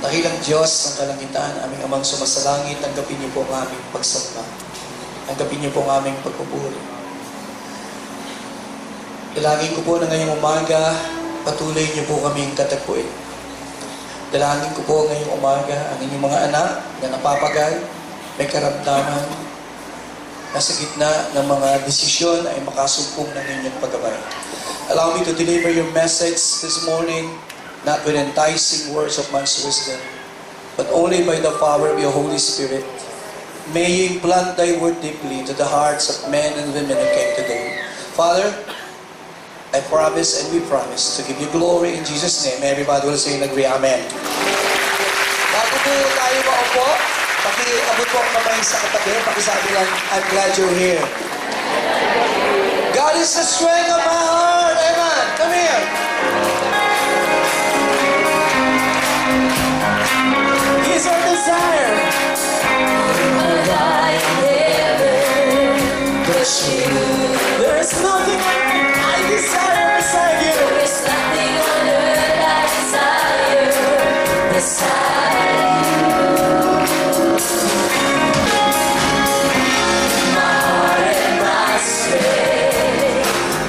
Dakilang Diyos ng kalangitan, aming amang sumasalangit, tanggapin niyo po ang aming pagsamba. Tanggapin niyo po ang aming pagpupuri. Dalangin ko po na ngayong umaga, patuloy niyo po kaming katapuin. Dalangin ko po ngayong umaga ang inyong mga anak na napapagal, may karamdaman, nasa gitna ng mga desisyon ay makasumpong ng inyong paggabay. Allow me to deliver your message this morning, not with enticing words of man's wisdom, but only by the power of your Holy Spirit. May you implant thy word deeply to the hearts of men and women who came today. Father, I promise and we promise to give you glory in Jesus' name. Everybody will say and agree, Amen. Bago po tayo maupo, pakiabot po ang kamay sa katabi, pakisabi lang, I'm glad you're here. God is the strength of my heart. Amen. Come here. He's our desire. There's nothing I desire beside you. There's nothing on earth I desire beside you. My heart and my strength,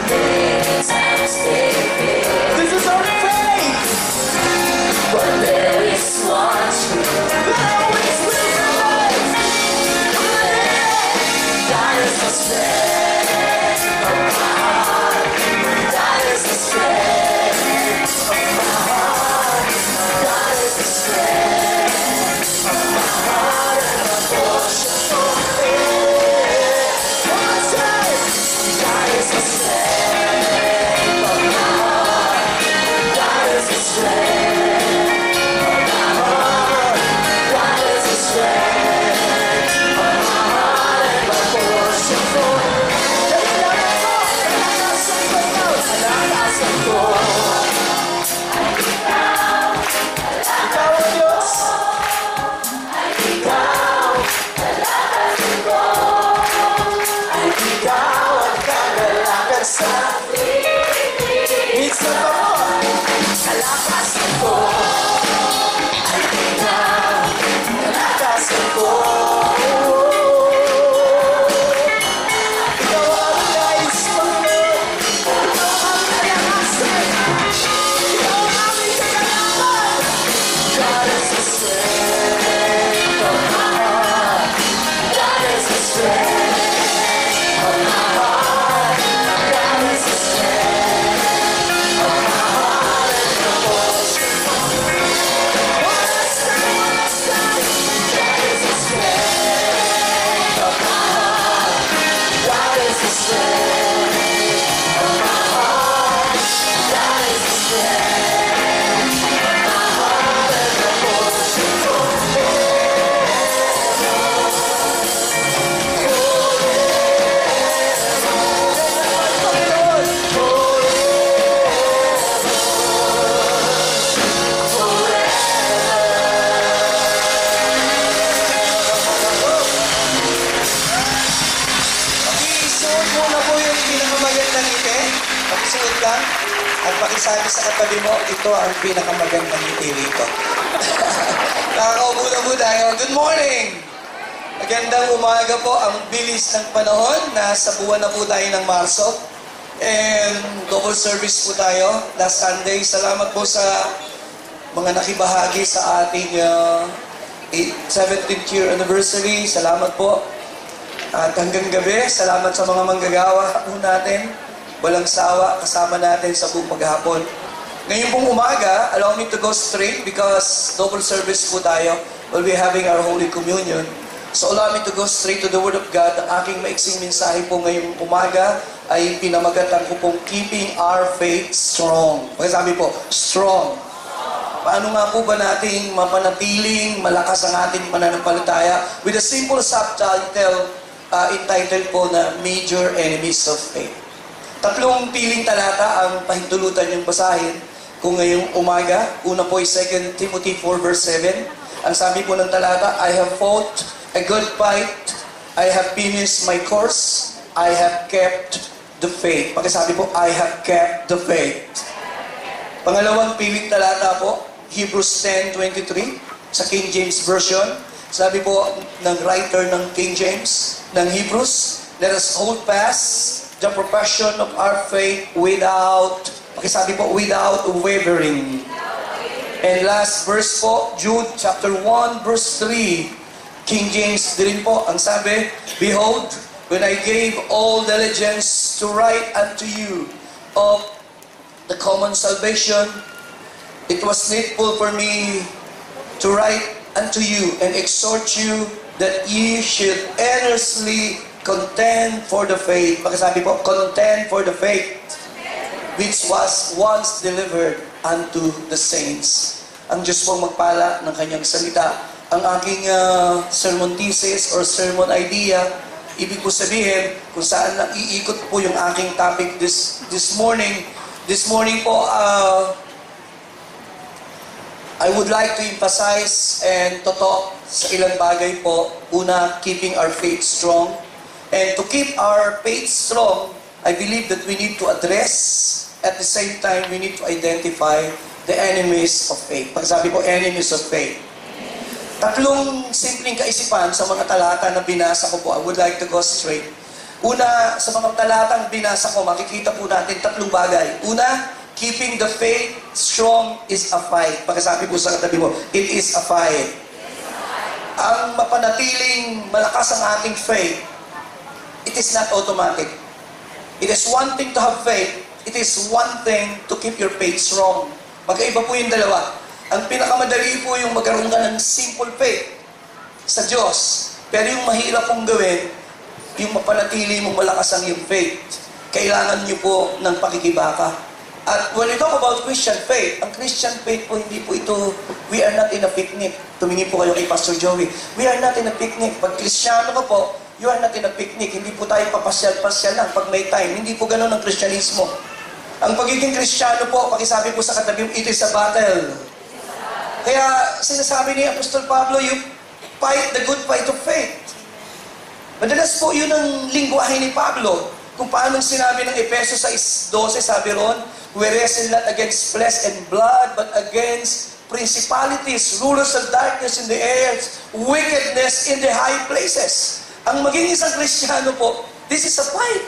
many times they fail. This is our faith. But there is one truth. That always will rise. God is the strength of my heart. God is the strength of my heart. God is the strength of my heart and my portion forever. One time. God is the strength of my heart. God is the strength of my heart. God is the strength of my heart and my portion forever. Ikaw ang Diyos. Ikaw ang kagalakan sa minsan pa mo. Kalakasan ko, Kalakasan ko. Ikaw ang nais, Panginoon. Ikaw ang kalakasan. Ikaw ang aming kagalakan. God is the strength of my heart. God is the strength of my heart. God is the strength of my heart and my portion. One last time. God is the strength of my heart. God is the strength of my heart. God is the strength of my heart and my portion. Pakisuot mo na po yung pinakamagandang ngiti. Pakisuot ka. At pakisabi sa katabi mo, ito ang pinakamagandang ngiti rito. Nakakaupo na po tayo. Good morning! Magandang umaga po. Ang bilis ng panahon. Nasa buwan na po tayo ng Marso. And double service po tayo last Sunday. Salamat po sa mga nakibahagi sa ating 17th year anniversary. Salamat po. At hanggang gabi, salamat sa mga manggagawa po natin. Walang sawa, kasama natin sa buong maghapon. Ngayon pong umaga, allow me to go straight because double service po tayo. We'll be having our Holy Communion. So allow me to go straight to the Word of God. Ang aking maiksing mensahe po ngayong umaga ay pinamagatan ko pong Keeping Our Faith Strong. Pagkasabi po, strong. Paano nga po ba nating mapanatiling malakas ang ating mananampalataya? With a simple subtitle entitled po na Major Enemies of Faith. Tatlong piling talata ang pahintulutan yung basahin kung ngayong umaga. Una po ay 2 Timothy 4 verse 7. Ang sabi po ng talata, I have fought a good fight, I have finished my course, I have kept the faith. Pagkasabi po, I have kept the faith. Pangalawang piling talata po, Hebrews 10:23 sa King James Version. Sabi po ng writer ng King James, ng Hebrews, let us hold fast the profession of our faith without, pakisabi po, without wavering. And last verse po, Jude chapter 1 verse 3, King James din po, ang sabi, behold, when I gave all diligence to write unto you of the common salvation, it was needful for me to write unto you and exhort you that ye should earnestly contend for the faith. Pagkasabi po, contend for the faith which was once delivered unto the saints. Ang Diyos pong magpala ng kanyang salita. Ang aking sermon thesis or sermon idea, ibig po sabihin kung saan lang iikot po yung aking topic this morning. This morning po, I would like to emphasize and to talk sa ilang bagay po. Una, keeping our faith strong. And to keep our faith strong, I believe that we need to address, at the same time, we need to identify the enemies of faith. Pag sabi ko, enemies of faith. Tatlong simpleng kaisipan sa mga talata na binasa ko po. I would like to go straight. Una, sa mga talatang binasa ko, makikita po natin tatlong bagay. Una, keeping the faith strong is a fight. Pagkasabi po sa katabi mo, it is a fight. Ang mapanatiling malakas ang ating faith, it is not automatic. It is one thing to have faith. It is one thing to keep your faith strong. Magkaiba po yung dalawa. Ang pinakamadali po yung magkaroon ka ng simple faith sa Diyos. Pero yung mahirap pong gawin, yung mapanatili mong malakas ang iyong faith. Kailangan niyo po ng pakikibaka. At when we talk about Christian faith, ang Christian faith po, hindi po ito, we are not in a picnic. Tumingin po kayo kay Pastor Joey. We are not in a picnic. Pag Kristiyano ka po, you are not in a picnic. Hindi po tayo papasyal-pasyal lang pag may time. Hindi po ganun ang Kristyanismo. Ang pagiging Kristiyano po, pakisabi po sa katabi, it is a battle. Kaya sinasabi ni Apostol Pablo, you fight the good fight of faith. Madalas po yun ang lingwahe ni Pablo. Kung paano sinabi ng Efeso 6:12, sabi ron, we wrestle not against flesh and blood, but against principalities, rulers of darkness in the air, wickedness in the high places. Ang maging isang Kristiyano po, this is a fight.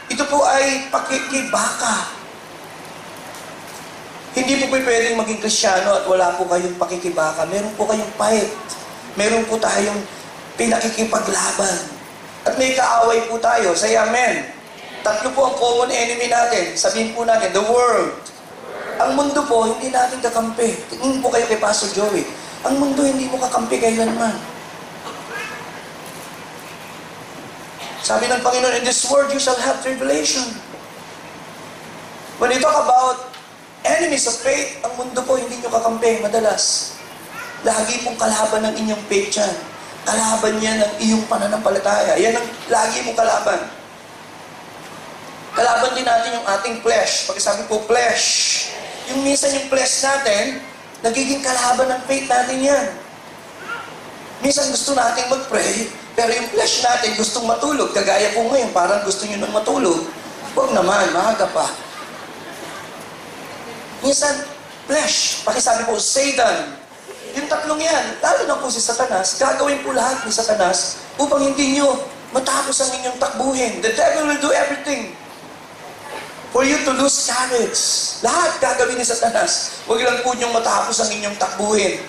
Ito po ay pakikibaka. Hindi po pwedeng maging Kristiyano at wala po kayong pakikibaka. Meron po kayong fight. Meron po tayong pinakikipaglaban. At may kaaway po tayo. Say amen. Tatlo po ang common enemy natin. Sabihin po natin, the world. Ang mundo po, hindi natin kakampi. Tingin po kayo kay Pastor Joey. Ang mundo hindi mo kakampi kailanman. Sabi ng Panginoon, in this world you shall have tribulation. When you talk about enemies of faith, ang mundo po hindi nyo kakampi madalas. Lagi pong kalaban ng inyong faith yan. Kalaban niya ng iyong pananampalataya. Yan ang lagi mong kalaban. Kalaban din natin yung ating flesh. Pag sabi po, flesh. Yung minsan yung flesh natin, nagiging kalaban ng faith natin yan. Minsan gusto natin mag-pray, pero yung flesh natin gustong matulog. Kagaya po ngayon, parang gusto nyo nang matulog. Huwag naman, maaga pa. Minsan, flesh. Pakisabi po, Satan. Yung tatlong yan, lalo na po si Satanas, gagawin po lahat ni Satanas upang hindi nyo matapos ang inyong takbuhin. The devil will do everything for you to lose courage. Lahat gagawin ni Satanas. Huwag lang po nyong matapos ang inyong takbuhin.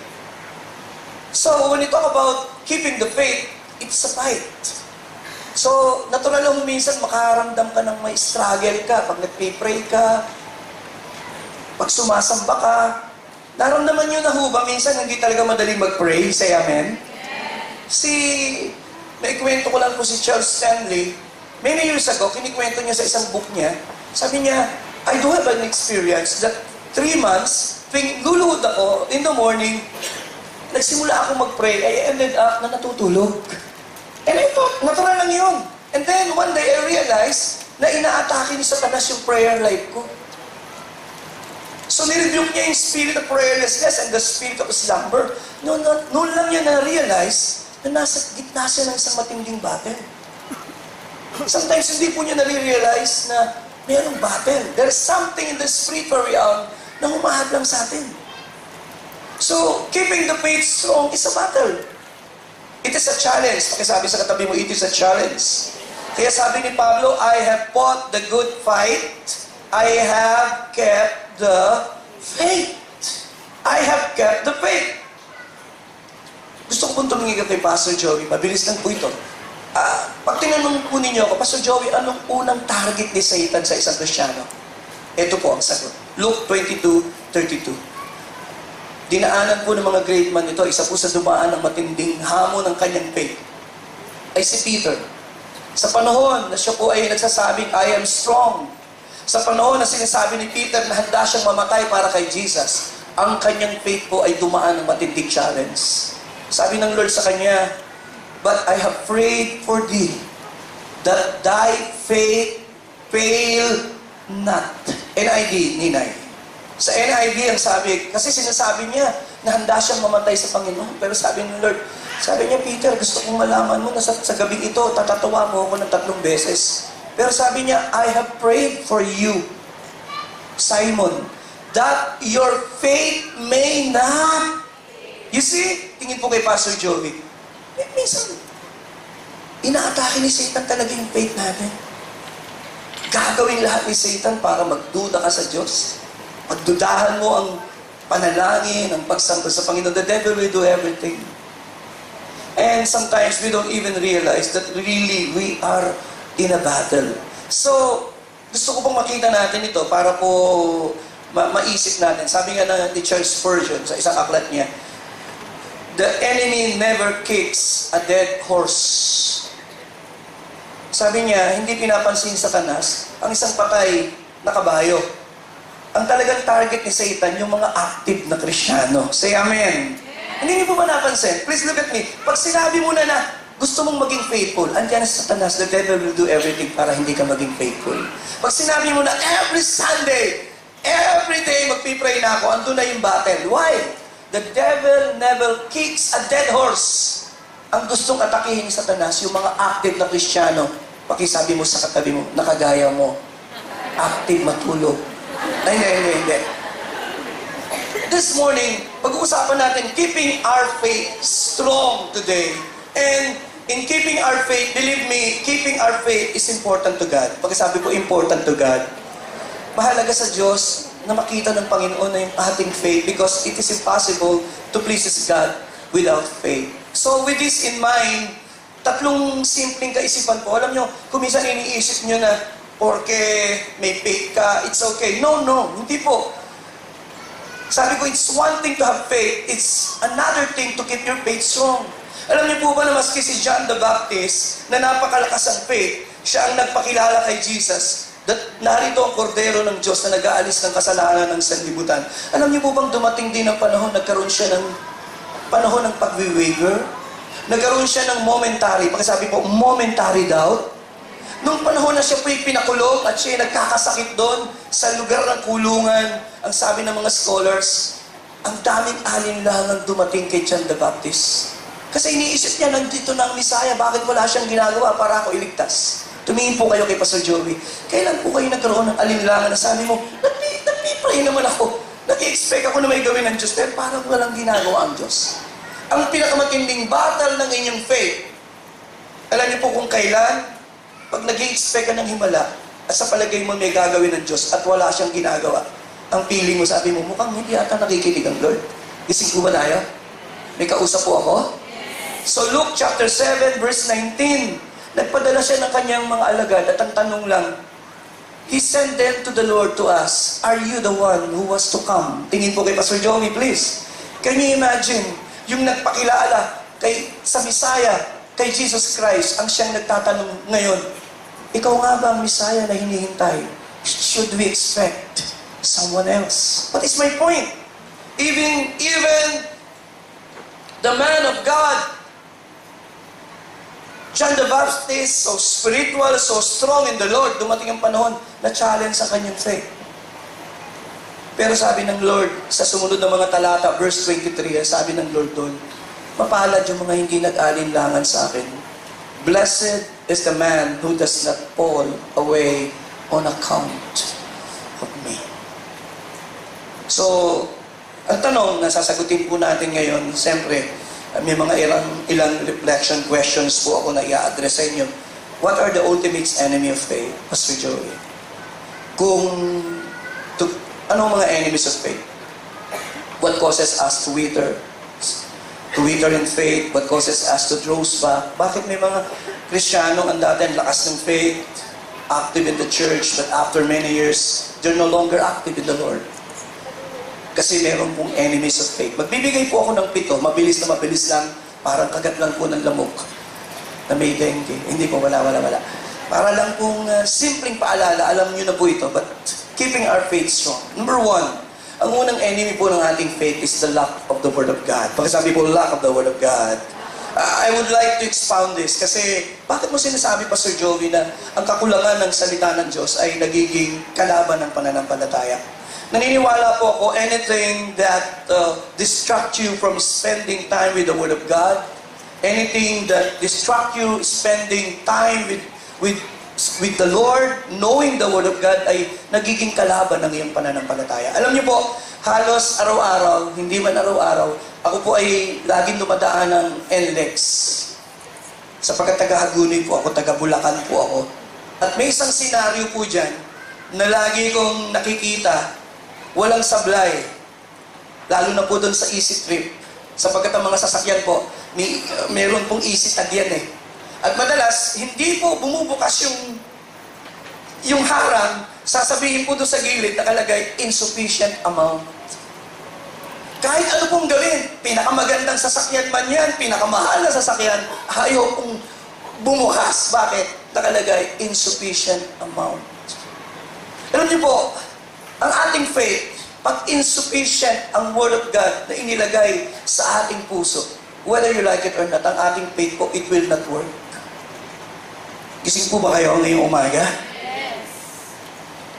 So, when you talk about keeping the faith, it's a fight. So, natural lang minsan makaramdam ka ng may struggle ka. Pag nag-pray ka, pag sumasamba ka, naramdaman nyo na ho ba minsan hindi talaga madaling mag-pray? Say amen? May kwento ko lang po si Charles Stanley. Many years ago, kinikwento niya sa isang book niya. Sabi niya, I do have an experience that 3 months, tuwing luluhod ako, in the morning, nagsimula ako mag-pray, I ended up na natutulog. And I thought, natural lang yun. And then, one day, I realized na inaatake ni Satanas yung prayer life ko. So, nirebuke niya yung spirit of prayerlessness and the spirit of slumber. Noon lang niya na-realize na nasa gitna siya ng isang matinding battle. Sometimes, hindi po niya na-realize na mayroong battle. There's something in the spiritual realm na humahadlang sa atin. So, keeping the faith strong is a battle. It is a challenge. Pakisabi sa katabi mo, it is a challenge. Kaya sabi ni Pablo, I have fought the good fight. I have kept the faith. I have kept the faith. Gusto ko pong tumingin kay Pastor Joey. Mabilis lang po ito. Pag tinanong po ninyo ako, Pastor Joey, anong unang target ni Satan sa isang Kristyano? Ito po ang sagot. Luke 22:32. Dinaanan po ng mga great man ito, isa po sa dumaan ng matinding hamon ng kanyang faith, ay si Peter. Sa panahon na siya po ay nagsasabing, I am strong. Sa panahon na sinasabi ni Peter na handa siyang mamatay para kay Jesus, ang kanyang faith po ay dumaan ng matinding challenge. Sabi ng Lord sa kanya, but I have prayed for thee, that thy faith fail not. NIV, Ninay. Sa NIV ang sabi, kasi sinasabi niya na handa siyang mamatay sa Panginoon. Pero sabi ng Lord, sabi niya, Peter, gusto kong malaman mo na sa gabing ito, tatatawa mo ako ng 3 beses. Pero sabi niya, I have prayed for you, Simon, that your faith may not. You see, tingin po kay Pastor Joey, minsan, inaatake ni Satan talaga yung faith natin. Gagawin lahat ni Satan para magduda ka sa Diyos. Pagdudahan mo ang panalangin, ang pagsamba sa Panginoon. The devil will do everything. And sometimes we don't even realize that really we are in a battle. So, gusto ko pong makita natin ito para po maisip natin. Sabi nga ni Charles Spurgeon sa isang aklat niya, the enemy never kicks a dead horse. Sabi niya, hindi pinapansin sa Satanas ang isang patay na kabayo. Ang talagang target ni Satan, yung mga active na Kristiyano. Say amen. Hindi niyo po ba napansin? Please look at me. Pag sinabi mo na gusto mong maging faithful, andyan na sa Satanas, the devil will do everything para hindi ka maging faithful. Pag sinabi mo na every Sunday, every day magpipray na ako, andun na yung battle. Why? The devil never kicks a dead horse. Ang gustong atakihin ni Satanas, yung mga active na Kristiyano. Pakisabi mo sa katabi mo, nakagaya mo. Active matulog. Ay, hindi. This morning, pag-uusapan natin, keeping our faith strong today. And in keeping our faith, believe me, keeping our faith is important to God. Pagkasabi ko, important to God. Mahalaga sa Diyos na makita ng Panginoon na yung ating faith because it is impossible to please God without faith. So with this in mind, 3 simpleng kaisipan po. Alam nyo, kung minsan iniisip nyo na porque may faith ka, it's okay. No, hindi po. Sabi ko, it's one thing to have faith, it's another thing to keep your faith strong. Alam niyo po ba na maski si John the Baptist, na napakalakas ang faith, siya ang nagpakilala kay Jesus, that narito ang kordero ng Diyos na nag-aalis ng kasalanan ng sanlibutan. Alam niyo po bang dumating din ang panahon, nagkaroon siya ng panahon ng pag-waver? Nagkaroon siya ng momentary, pagkasabi po, momentary doubt. Nung panahon na siya po'y pinakulong at siya nagkakasakit doon sa lugar ng kulungan, ang sabi ng mga scholars, ang daming alinlangang dumating kay John the Baptist. Kasi iniisip niya, nandito na ang Misaya, bakit wala siyang ginagawa para ako iligtas? Tumingin po kayo kay Pastor Joey. Kailan po kayo nagkaroon ng alinlangan na sabi mo, nagpipray naman ako, nag-expect ako na may gawin ng Diyos, pero parang walang ginagawa ang Diyos. Ang pinakamatinding battle ng inyong faith, alam niyo po kung kailan, pag nag-i-expect ka ng himala, at sa palagay mo may gagawin ng Diyos at wala siyang ginagawa, ang feeling mo, sabi mo, mukhang hindi ata nakikinig ang Lord. Gising ko ba tayo? May kausap po ako? So Luke chapter 7 verse 19, nagpadala siya ng kanyang mga alagad at ang tanong lang, He sent them to the Lord to ask, are you the one who was to come? Tingin po kay Pastor Joey, please. Can you imagine, yung nagpakilala sa Messiah, kay Jesus Christ, ang siyang nagtatanong ngayon, ikaw nga ba ang Messiah na hinihintay? Should we expect someone else? What is my point? Even the man of God, John the Baptist, so spiritual, so strong in the Lord, dumating ang panahon na challenge sa kanyang faith. Pero sabi ng Lord, sa sumunod na mga talata, verse 23, sabi ng Lord doon, mapalad yung mga hindi nag-alinlangan sa akin. Blessed is the man who does not fall away on account of me. So, Ang tanong na sasagutin po natin ngayon, siyempre, may mga ilang reflection questions po ako na i-address sa inyo. What are the ultimate enemy of faith, Pastor Joey? Anong mga enemies of faith? What causes us to wither? To wither in faith? What causes us to draw back? Bakit may mga Kristiyano ang dati ang lakas ng faith, active in the church, but after many years, they're no longer active in the Lord? Kasi meron pong enemies of faith. Magbibigay po ako ng 7, mabilis lang, parang kagat lang po ng lamok na may dengue. Hindi po, wala. Para lang pong simpleng paalala, alam nyo na po ito, but keeping our faith strong. Number 1, ang unang enemy po ng ating faith is the lack of the Word of God. Pagkasabi po, lack of the Word of God. I would like to expound this kasi bakit mo sinasabi, Pastor Joey, na ang kakulangan ng salita ng Diyos ay nagiging kalaban ng pananampalataya? Naniniwala po ako, anything that distract you from spending time with the Word of God, anything that distract you spending time with the Lord, knowing the Word of God, ay nagiging kalaban ng iyong pananampalataya. Alam niyo po, halos araw-araw, hindi man araw-araw, ako po ay laging dumadaan ng NLEX. Sapagkat taga-Hagunoy po ako, taga-Bulacan po ako. At may isang senaryo po dyan na lagi kong nakikita, walang sablay. Lalo na po doon sa easy trip. Sapagkat ang mga sasakyan po, meron pong easy tag yan eh. At madalas, hindi po bumubukas yung harang, sasabihin po doon sa gilid, nakalagay, insufficient amount. Kahit ano pong gawin, pinakamagandang sasakyan man yan, pinakamahal na sasakyan, ayaw pong bumukas. Bakit? Nakalagay, insufficient amount. Alam niyo po, ang ating faith, pag insufficient ang Word of God na inilagay sa ating puso, whether you like it or not, ang ating faith po, it will not work. Gising po ba kayo ngayong umaga? Yes.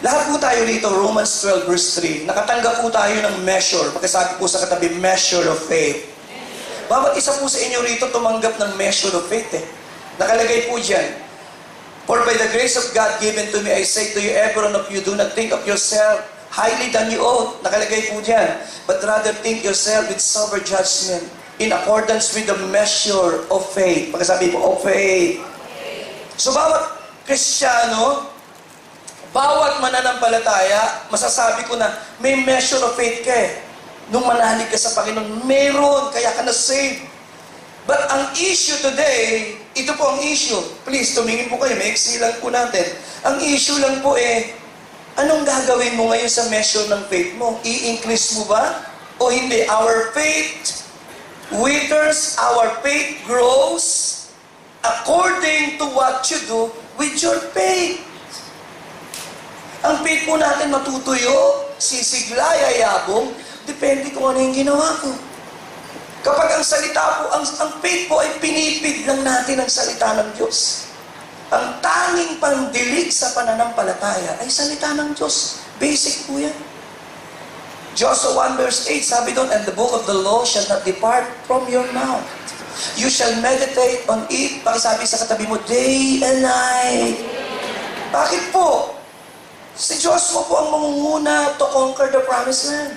Lahat po tayo rito, Romans 12 verse 3, nakatanggap po tayo ng measure. Pagkasabi po sa katabi, measure of faith. Bawat isa po sa inyo rito tumanggap ng measure of faith eh. Nakalagay po dyan, for by the grace of God given to me, I say to you, every one of you, do not think of yourself highly than you ought. Nakalagay po dyan, but rather think yourself with sober judgment, in accordance with the measure of faith. Pagkasabi po, of faith. So bawat Kristiyano, bawat mananampalataya, masasabi ko na may measure of faith ka eh. Nung manalig ka sa Panginoon, meron, kaya ka na-save. But ang issue today, ito po ang issue. Please, tumingin po kayo, may lang po natin. Ang issue lang po anong gagawin mo ngayon sa measure ng faith mo? I-increase mo ba? O hindi? Our faith withers, our faith grows according to what you do with your faith. Ang faith po natin matutuyo, sisigla, yayabong, depende kung ano yung ginawa ko. Kapag ang salita po, ang faith po ay pinipig lang natin ang salita ng Diyos. Ang tanging pandilig sa pananampalataya ay salita ng Diyos. Basic po yan. Joshua 1 verse 8, sabi doon, and the book of the law shall not depart from your mouth. You shall meditate on it. Pakisabi sa katabi mo, day and night. Bakit po? Si Joshua po ang mangunguna to conquer the promised land.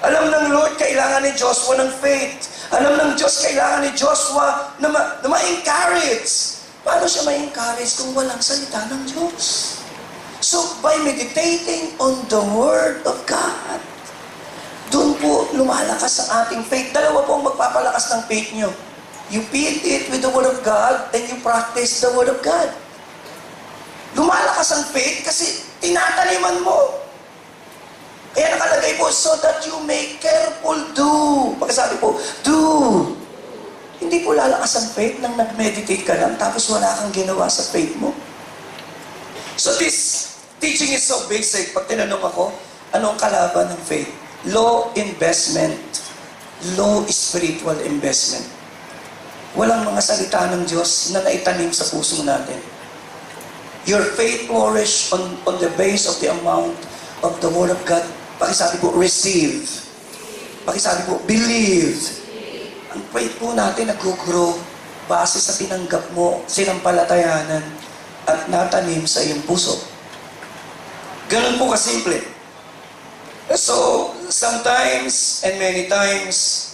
Alam ng Lord, kailangan ni Joshua ng faith. Alam ng Diyos, kailangan ni Joshua na ma-encourage. Paano siya ma-encourage kung walang salita ng Diyos? So, by meditating on the Word of God, doon po lumalakas ang ating faith. Dalawa po ang magpapalakas ng faith nyo. You feed it with the Word of God, and you practice the Word of God. Lumalakas ang faith kasi tinataniman mo. Kaya nakalagay po, so that you may careful do. Pagkasabi po, do. Hindi po lalakas ang faith nang nag-meditate ka lang, tapos wala kang ginawa sa faith mo. So this teaching is so basic. Pag tinanong ako, anong kalaban ng faith? Low investment, low spiritual investment. Walang mga salita ng Diyos na naitanim sa puso natin. Your faith flourish on the base of the amount of the Word of God. Pakisabi po, receive. Pakisabi po, believe. Ang faith po natin nag-grow base sa tinanggap mo, sinampalatayanan, at natanim sa iyong puso. Ganun po kasimple. So, sometimes and many times,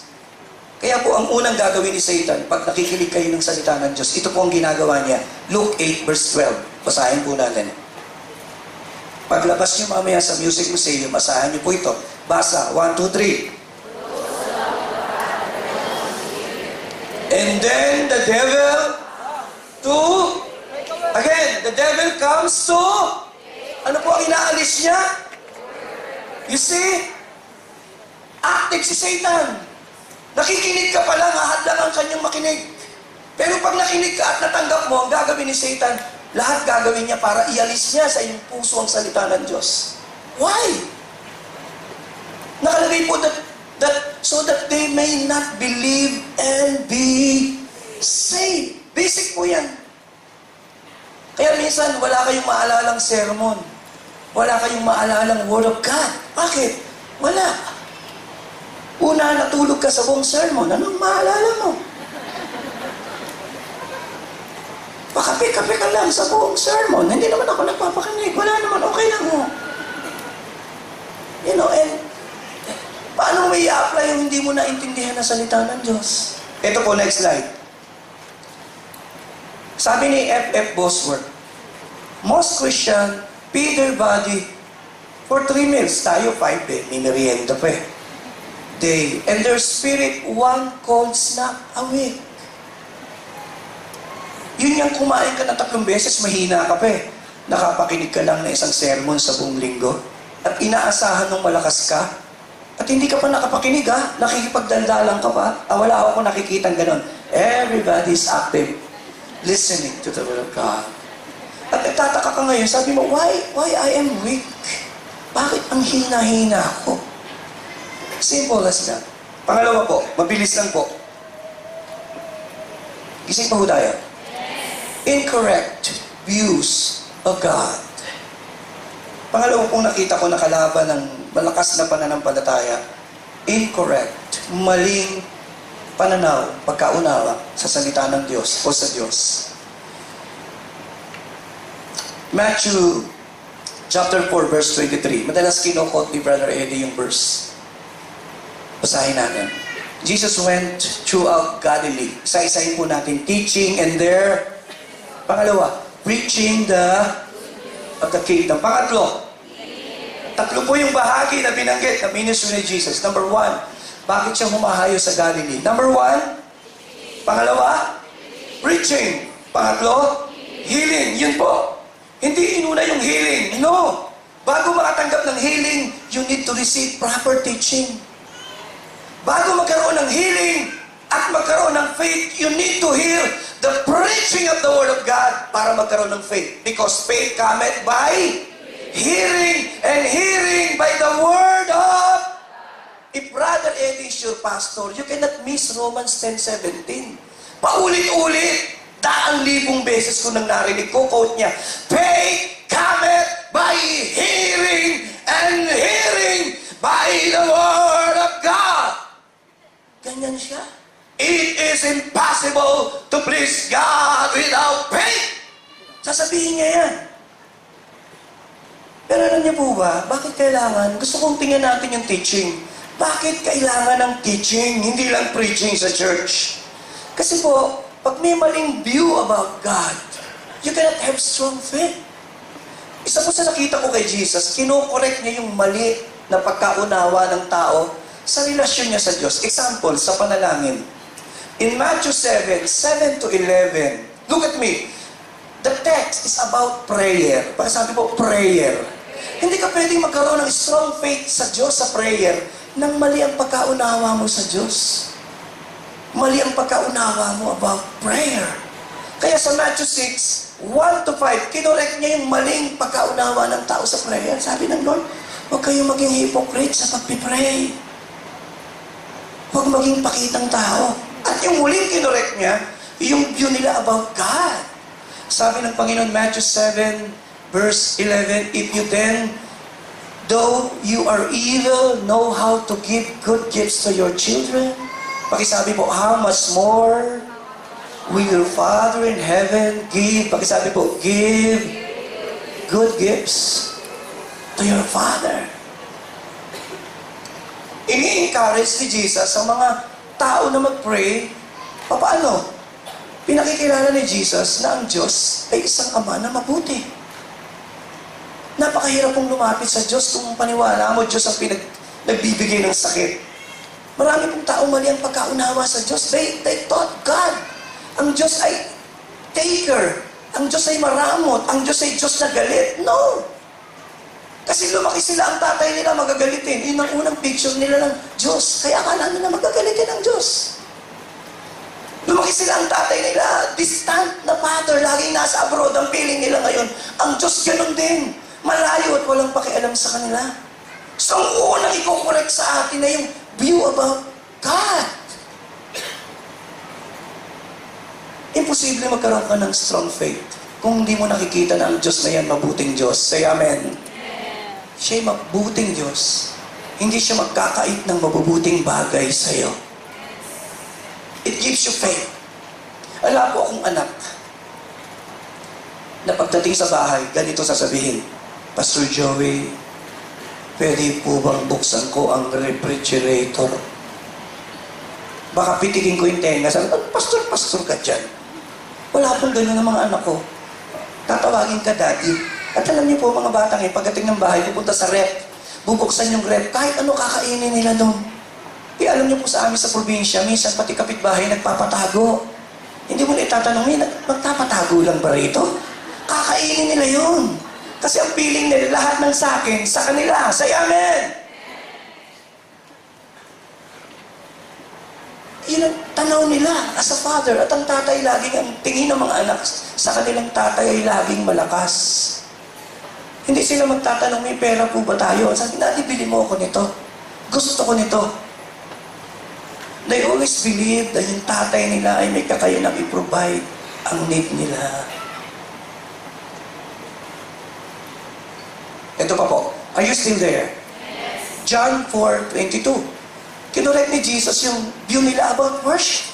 kaya po ang unang gagawin ni Satan, pag nakikinig kayo ng salita ng Diyos, ito po ang ginagawa niya. Luke 8 verse 12. Basahin po natin. Paglabas niyo mamaya sa Music Museum, basahin niyo po ito. Basa, 1, 2, 3. And then the devil the devil comes to, ano po ang inaalis niya? You see? Active si Satan. Nakikinig ka pa lang, hahadlang ang kanyang makinig. Pero pag nakinig ka at natanggap mo, ang gagawin ni Satan, lahat gagawin niya para ialis niya sa iyong puso ang salita ng Diyos. Why? Nakalagay po so that they may not believe and be saved. Basic po yan. Kaya minsan, wala kayong maalalang sermon. Wala kayong maalalang Word of God. Bakit? Wala. Una, natulog ka sa buong sermon. Anong maalala mo? Pakape-kape ka lang sa buong sermon. Hindi naman ako nagpapakinig. Wala naman, okay lang mo. You know, and paano may i-apply yung hindi mo naintindihan na salita ng Diyos? Ito po, next slide. Sabi ni F.F. Bosworth, most Christian feed their body for 3 meals. Tayo, 5 eh. May merienda pa eh. Day. And their spirit, 1 cold snack a week. Yun yung kumain ka na 3 beses, mahina ka pa eh. Nakapakinig ka lang na isang sermon sa buong linggo. At inaasahan ng malakas ka. At hindi ka pa nakapakinig ha. Nakikipagdaldalan ka pa. Wala ako nakikitang ganon. Everybody's active. Listening to the Word of God. At nagtataka ka ngayon, sabi mo, why I am weak? Bakit ang hina-hina ako? Simple as that. Pangalawa po, mabilis lang po. Gising pa ho tayo. Incorrect views of God. Pangalawa pong nakita ko na kalaban ng malakas na pananampalataya. Incorrect, maling pananaw, pagkaunawa sa salita ng Diyos o sa Diyos. Matthew chapter 4 verse 23. Madalas kinokot ni Brother Eddie yung verse. Basahin natin. Jesus went throughout Galilee. Isa-isahin po natin. Teaching and there. Pangalawa, preaching of the kingdom. Pangatlo, 3 po yung bahagi na binanggit na ministry ni Jesus. Number 1, bakit siya humahayo sa Galilee? Number 1, pangalawa, preaching. Pangatlo, healing. Yun po. Hindi inuna yung healing. No. Bago makatanggap ng healing, you need to receive proper teaching. Bago magkaroon ng healing at magkaroon ng faith, you need to hear the preaching of the Word of God para magkaroon ng faith. Because faith cometh by hearing, and hearing by the Word of. If Brother Eddie is your pastor, you cannot miss Romans 10:17. Paulit-ulit, 1,000 beses ko nang narinig ko, quote niya, faith cometh by hearing, and hearing by the Word of God. Ganyan siya. It is impossible to please God without faith. Sasabihin niya yan. Pero alam niyo po ba, bakit kailangan? Gusto kong tingnan natin yung teaching. Bakit kailangan ng teaching, hindi lang preaching sa church? Kasi po, pag may maling view about God, you cannot have strong faith. Isa po sa nakita ko kay Jesus, kinokorek niya yung mali na pagkaunawa ng tao sa relasyon niya sa Diyos. Example, sa panalangin. In Matthew 7:7 to 11, look at me. The text is about prayer. Pagkasabi po, prayer. Hindi ka pwedeng magkaroon ng strong faith sa Diyos sa prayer nang mali ang pagkaunawa mo sa Diyos. Mali ang pagkaunawa mo about prayer. Kaya sa Matthew 6:1 to 5, kinorek niya yung maling pagkaunawa ng tao sa prayer. Sabi ng Lord, huwag kayong maging hypocrite sa pagpipray. Huwag maging pakitang tao. At yung muling kinorek niya, yung view nila about God. Sabi ng Panginoon, Matthew 7, verse 11, if you then, though you are evil, know how to give good gifts to your children. Pakisabi po, how much more will your Father in heaven give? Pakisabi po, give good gifts to your Father. ini-encourage ni Jesus sa mga tao na mag-pray. Paano? Pinakikilala ni Jesus na ang Diyos ay isang Ama na mabuti. Napakahirap pong lumapit sa Diyos kung paniwala mo Diyos ang nagbibigay ng sakit. Marami pong tao mali ang pagkaunawa sa Diyos. They thought God. Ang Diyos ay taker. Ang Diyos ay maramot. Ang Diyos ay Diyos na galit. No! Kasi lumaki sila, ang tatay nila magagalitin. Yun ang unang picture nila ng Diyos. Kaya akala nila magagalitin ang Diyos. Lumaki sila, ang tatay nila, distant na father, laging nasa abroad. Ang feeling nila ngayon, ang Diyos ganun din. Malayo at walang pakialam sa kanila. So ang unang i-correct sa atin na yung view about God. Imposible magkaroon ka ng strong faith kung hindi mo nakikita na ang Diyos na yan mabuting Diyos. Say amen. Siya'y mabuting Diyos. Hindi siya magkakait ng mabubuting bagay sa iyo. It gives you faith. Wala po akong anak na pagdating sa bahay, ganito sasabihin, Pastor Joey, pwede po bang buksan ko ang refrigerator? Baka pitikin ko yung tenga. Sabi, pastor ka dyan. Wala pong gano'n ng mga anak ko. Tatawagin ka, Daddy. At alam niyo po, mga batang pagdating ng bahay, pupunta sa rep, bubuksan yung rep, kahit ano kakainin nila doon. Alam niyo po sa amin sa probinsya, minsan pati kapitbahay nagpapatago. Hindi mo na itatanong, magpapatago lang ba rito? Kakainin nila yun. Kasi ang feeling nila, lahat ng sakin, sa kanila. Say amen! Yun ang tanaw nila as a father. At ang tatay laging, ang tingin ng mga anak, sa kanilang tatay ay laging malakas. Hindi sila magtatanong, may pera po ba tayo? Sabi, Daddy, bili mo ako nito. Gusto ko nito. They always believe na yung tatay nila ay may kakayanang i-provide ang need nila. Ito pa po. Are you still there? Yes. John 4:22. Kinurek ni Jesus yung view nila about worship.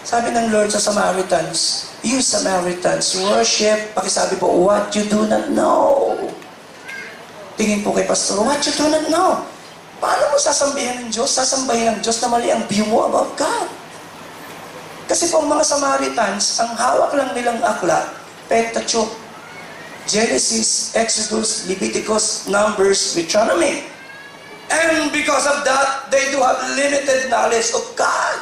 Sabi ng Lord sa Samaritans, you Samaritans worship, pakisabi po, what you do not know. Tingin po kay Pastor, what you do not know. Paano mo sasambihan ng Diyos? Sasambahin ng Diyos na mali ang view mo about God. Kasi po ang mga Samaritans, ang hawak lang nilang aklat, Pentateuch, Genesis, Exodus, Leviticus, Numbers, Deuteronomy. And because of that, they do have limited knowledge of God.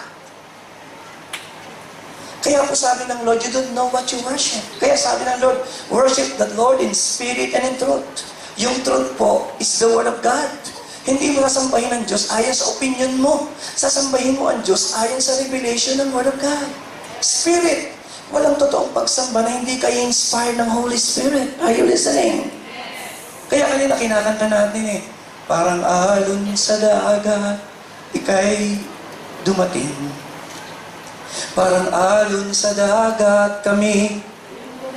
Kaya po sabi ng Lord, you don't know what you worship. Kaya sabi ng Lord, worship the Lord in spirit and in truth. Yung truth po is the Word of God. Hindi mo sasambahin ang Diyos ayon sa opinion mo. Sasambahin mo ang Diyos ayon sa revelation ng Word of God. Spirit. Walang totoong pagsamba na hindi kayo inspired ng Holy Spirit. Are you listening? Kaya kanina kinakanta natin parang alon sa dagat, ika'y dumating. Parang alon sa dagat kami.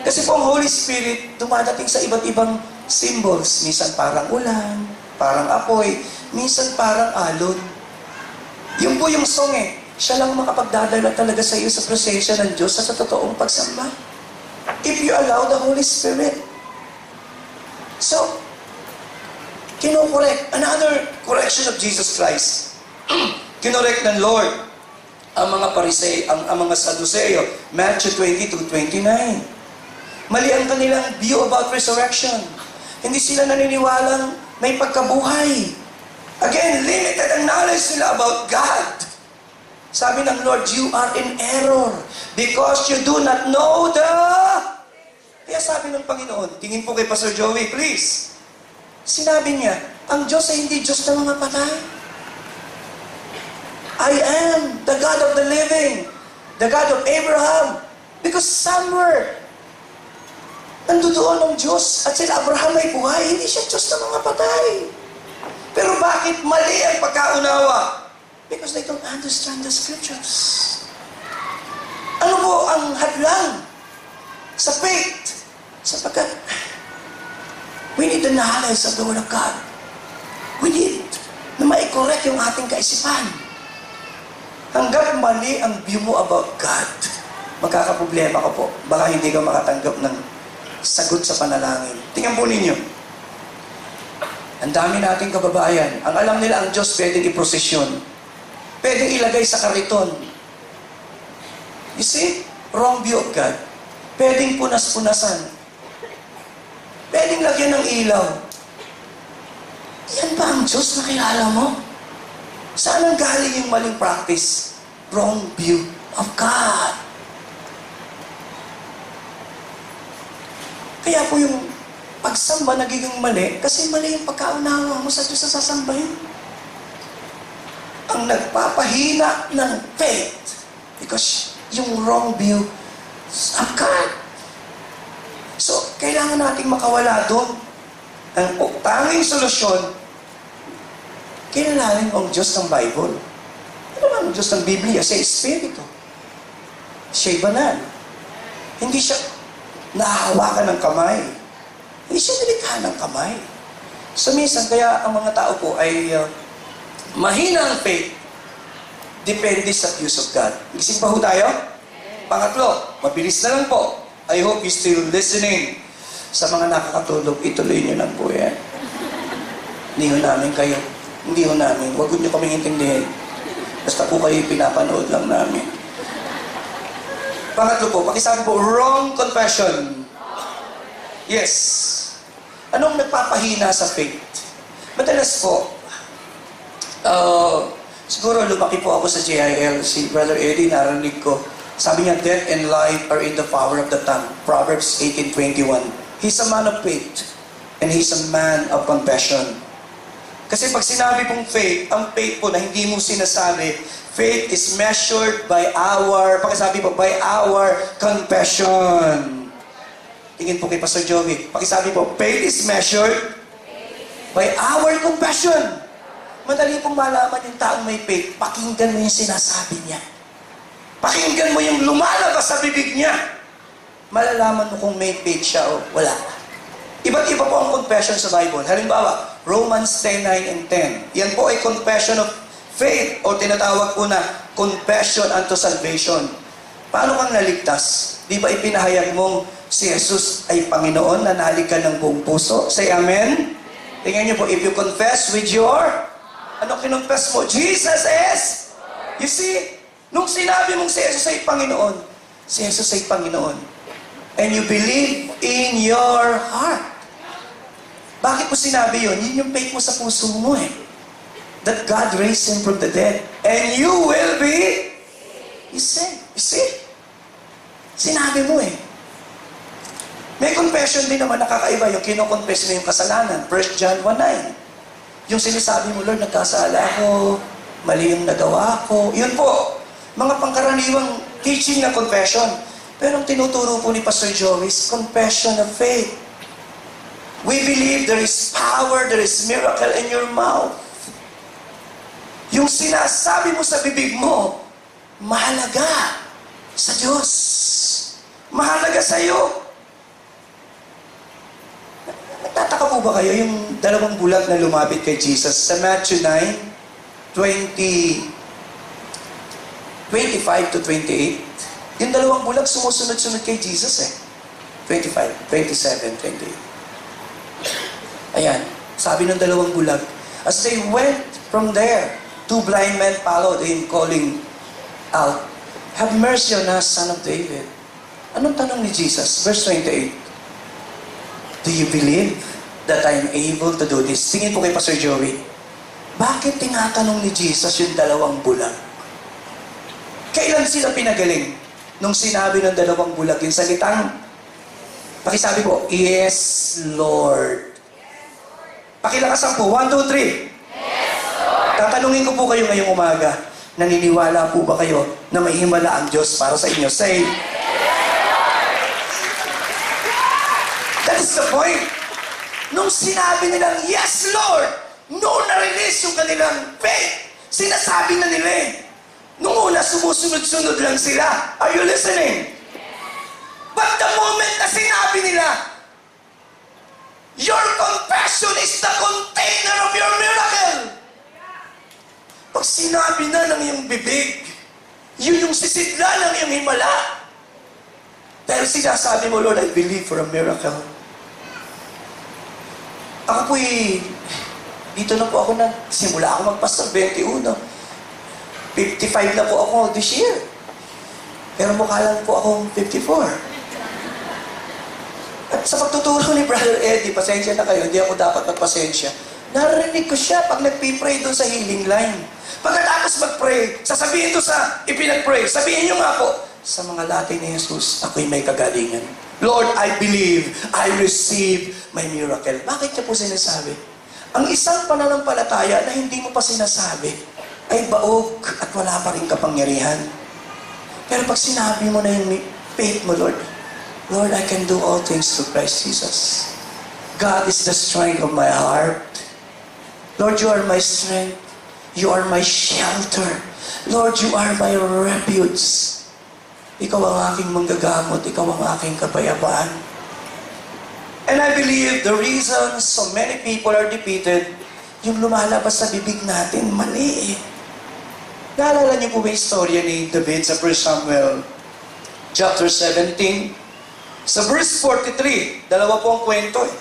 Kasi po ang Holy Spirit dumadating sa iba't ibang symbols. Minsan parang ulan, parang apoy, minsan parang alon. Yung po yung song siya lang makapagdadala talaga sa iyo sa presensya ng Diyos sa totoong pagsamba. If you allow the Holy Spirit. So, kinokorek. Another correction of Jesus Christ. Kinorek ng Lord ang mga ang mga Saduseo, Matthew 22:29. Mali ang kanilang view about resurrection. Hindi sila naniniwalang may pagkabuhay. Again, limited ang knowledge nila about God. Sabi ng Lord, you are in error because you do not know the... Kaya sabi ng Panginoon, tingin po kay Pastor Joey, please. Sinabi niya, ang Diyos ay hindi Diyos ng mga patay. I am the God of the living, the God of Abraham. Because somewhere, nandoon ang Diyos at sila Abraham ay buhay, hindi siya Diyos ng mga patay. Pero bakit mali ang pagkaunawa? Because they don't understand the scriptures. Ano po ang hadlang sa faith? Sapagkat we need the knowledge of the Word of God. We need na mai-correct yung ating kaisipan. Hanggat mali ang view mo about God, magkakaproblema ka po. Baka hindi ka makatanggap ng sagot sa panalangin. Tingnan po ninyo. Ang dami nating kababayan. Ang alam nila ang Diyos pwedeng iprosesyon. Pwedeng ilagay sa kariton. You see? Wrong view of God. Pwedeng punas-punasan. Pwedeng lagyan ng ilaw. Yan ba ang Diyos na kilala mo? Saan ang galing yung maling practice? Wrong view of God. Kaya po yung pagsamba nagiging mali, kasi mali yung pagkaunawa mo sa Diyos na sasambahin. Ang nagpapahina ng faith, because yung wrong view of God. So, kailangan nating makawala doon. Ang tanging solusyon, kilalanin mo ang Diyos ng Bible. Ano ba ang Diyos ng Biblia? Siya Espiritu. Siya'y banal. Hindi siya nahahawakan ng kamay. Hindi siya nilikha ng kamay. So minsan, kaya ang mga tao po ay mahina ang faith. Depende sa views of God. Gising pa ho tayo? Pangatlo, mabilis na lang po. I hope you're still listening. Sa mga nakakatulog, ituloy nyo lang po yan. Hindi ho namin kayo. Hindi ho namin. Huwag nyo kaming intindihin. Basta po kayo pinapanood lang namin. Pangatlo po, pakisabi po, wrong confession. Yes. Anong nagpapahina sa faith? Madalas po, siguro lumaki po ako sa JIL, si Brother Eddie, narinig ko. Sabi niya, death and life are in the power of the tongue. Proverbs 18:21. He's a man of faith, and he's a man of confession. Kasi pag sinabi pong faith, ang faith po na hindi mo sinasabi, faith is measured by our, pakisabi po, by our confession. Tingin po kay Pastor Joey. Pakisabi po, faith is measured by our confession. Madali pong malaman yung taong may faith, pakinggan mo yung sinasabi niya. Pakinggan mo yung lumalabas sa bibig niya. Malalaman mo kung may faith siya o wala. Iba't iba po ang confession sa Bible. Halimbawa, Romans 10:9 and 10. Yan po ay confession of faith o tinatawag po na confession unto salvation. Paano kang naligtas? Di ba ipinahayag mong si Jesus ay Panginoon, nanalig ka ng buong puso? Say amen? Tingnan niyo po, if you confess with your, ano kinonfess mo? Jesus is, you see, nung sinabi mong si Jesus ay Panginoon, si Jesus ay Panginoon, and you believe in your heart. Bakit mo sinabi yun? Yun yung faith mo sa puso mo eh. That God raised Him from the dead. And you will be, you see? Sinabi mo eh. May confession din naman nakakaiba. Yung kinoconfess mo yung kasalanan. 1 John 1:9. Yung sinasabi mo, Lord, nagkasala ako, mali yung nagawa ko. Yun po, mga pangkaraniwang teaching na confession. Pero ang tinuturo po ni Pastor Joey is confession of faith. We believe there is power, there is miracle in your mouth. Yung sinasabi mo sa bibig mo, mahalaga sa Diyos. Mahalaga sa iyo. Nagtataka po ba kayo yung dalawang bulag na lumapit kay Jesus sa Matthew 9:25 to 28? Yung dalawang bulag sumusunod-sunod kay Jesus eh. 25, 27, 28. Ayan, sabi ng dalawang bulag, as they went from there, two blind men followed him, calling out, have mercy on us, son of David. Anong tanong ni Jesus? Verse 28. Do you believe that I am able to do this? Tingin po kay Pastor Joey. Bakit tinatanong ni Jesus yung dalawang bulag? Kailan sila pinagaling? Nung sinabi ng dalawang bulag yung salitang, pakisabi po, yes, Lord. Pakilakasan po, 1, 2, 3. Yes, Lord. Tatanungin ko po kayo ngayong umaga, naniniwala po ba kayo na may himala ang Diyos para sa inyo? Say, yes, Lord. That is the point. Nung sinabi nilang, yes, Lord, noon na-release yung kanilang faith, sinasabi na nila eh. Nung una, sumusunod-sunod lang sila. Are you listening? But the moment na sinabi nila, your confession is the container of your miracle. Pag sinabi na ng iyong bibig, yun yung sisidla ng iyong himala. Pero sinasabi mo, Lord, I believe for a miracle. Ako po'y Dito na po ako simula ako magpastor, 21. 55 na po ako this year. Pero mukha lang po akong 54. At sa pagtuturo ni Brother Eddie, pasensya na kayo, hindi ako dapat magpasensya. Narinig ko siya pag nagpipray doon sa healing line. Pagkatapos mag-pray, sasabihin to sa ipinag-pray, sabihin nyo nga po, sa mga latin ni Jesus, ako'y may kagalingan. Lord, I believe, I receive my miracle. Bakit niya po sinasabi? Ang isang pananampalataya na hindi mo pa sinasabi, ay baog at wala pa rin kapangyarihan. Pero pag sinabi mo na yung faith mo, Lord, Lord, I can do all things through Christ Jesus. God is the strength of my heart. Lord, you are my strength. You are my shelter. Lord, you are my refuge. Ikaw ang aking manggagamot. Ikaw ang aking kapayapaan. And I believe the reason so many people are defeated, yung lumalabas sa bibig natin, mali eh. Naalala niyo po ba yung istorya ni David sa 1 Samuel chapter 17? Sa verse 43, dalawa po ang kwento eh.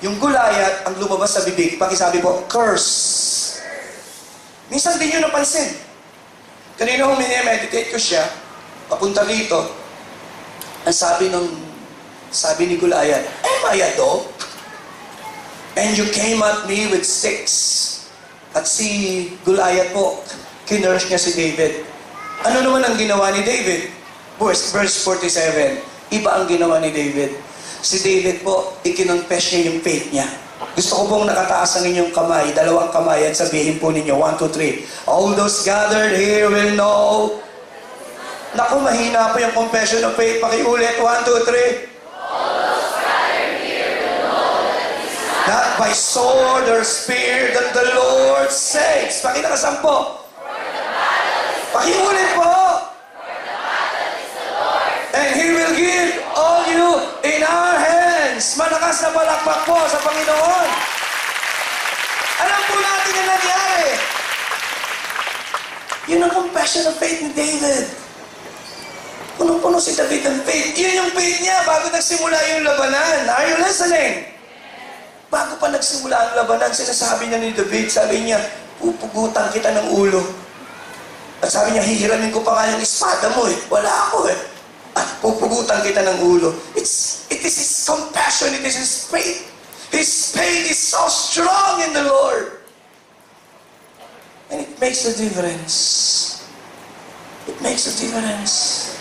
Yung Goliath ang lumabas sa bibig. Pakisabi po, curse. Minsan din nyo napansin. Kanina kung minimeditate ko siya, papunta rito, ang sabi ni Goliath, am I a dog? And you came at me with sticks. At si Goliath po, kinurse niya si David. Ano naman ang ginawa ni David? Verse 47. Iba ang ginawa ni David. Si David po, ikinonfess niya yung faith niya. Gusto ko pong nakataas ang inyong kamay, dalawang kamay, at sabihin po ninyo, 1, 2, 3. All those gathered here will know. Naku, mahina po yung confession of faith. Pakiulit, 1, 2, 3. Not by sword or spear that the Lord saves. Pakita ka 10. Pakiulit po. And He will give all you in our hands. Malakas na palakpak po sa Panginoon. Alam po natin yung nangyari. Yun ang confession of faith ni David. Punong-puno si David ng faith. Yun yung faith niya bago nagsimula yung labanan. Are you listening? Bago pa nagsimula ang labanan, sinasabi niya ni David, sabi niya, pupugutan kita ng ulo. At sabi niya, hihiramin ko pa nga yung espada mo eh. Wala ako eh. At pupugutan kita ng ulo. It is His compassion, it is His faith. His faith is so strong in the Lord. And it makes a difference. It makes a difference.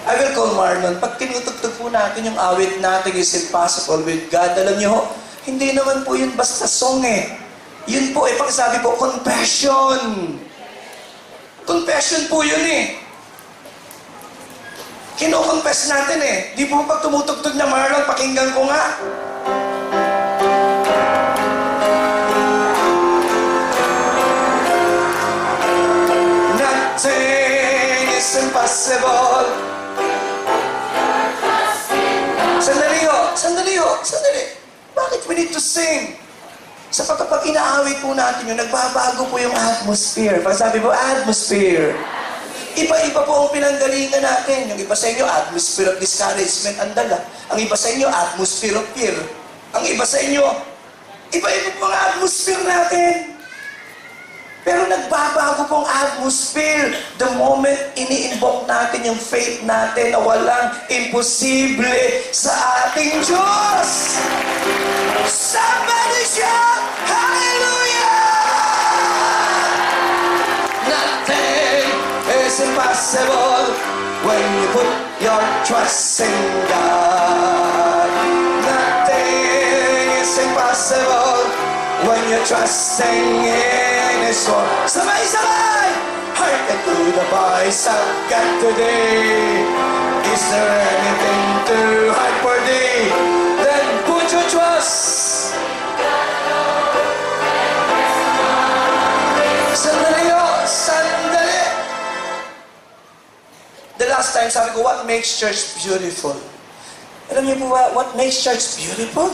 I will call Marlon. Pag tinutugtog po natin yung awit natin is impossible with God, alam niyo ho, hindi naman po yun basta song eh. Yun po eh, pagsabi po, confession. Confession po yun eh. Kino-confess natin eh. Di po pag tumutugtog na Marlon, pakinggan ko nga. Nothing is impossible. Sandali ho. Bakit we need to sing? Sapagkat pag inaawit po natin yun, nagbabago po yung atmosphere. Pag sabi po, atmosphere. Iba-iba po ang pinanggalingan natin. Yung iba sa inyo, atmosphere of discouragement ang dala. Ang iba sa inyo, atmosphere of fear. Ang iba sa inyo, iba-iba po ang atmosphere natin. Pero nagbabago pong atmosphere the moment ini-invoke natin yung faith natin na walang imposible sa ating Diyos. Somebody shout, Hallelujah! Nothing is impossible when you put your trust in God. Nothing is impossible when you're trusting in His word. Sabay-sabay! Hearken to the voice of God today. Is there anything too hard for thee? Then put your trust. Sandali o! Sandali! The last time sabi ko, what makes church beautiful? Alam niyo po ba, what makes church beautiful?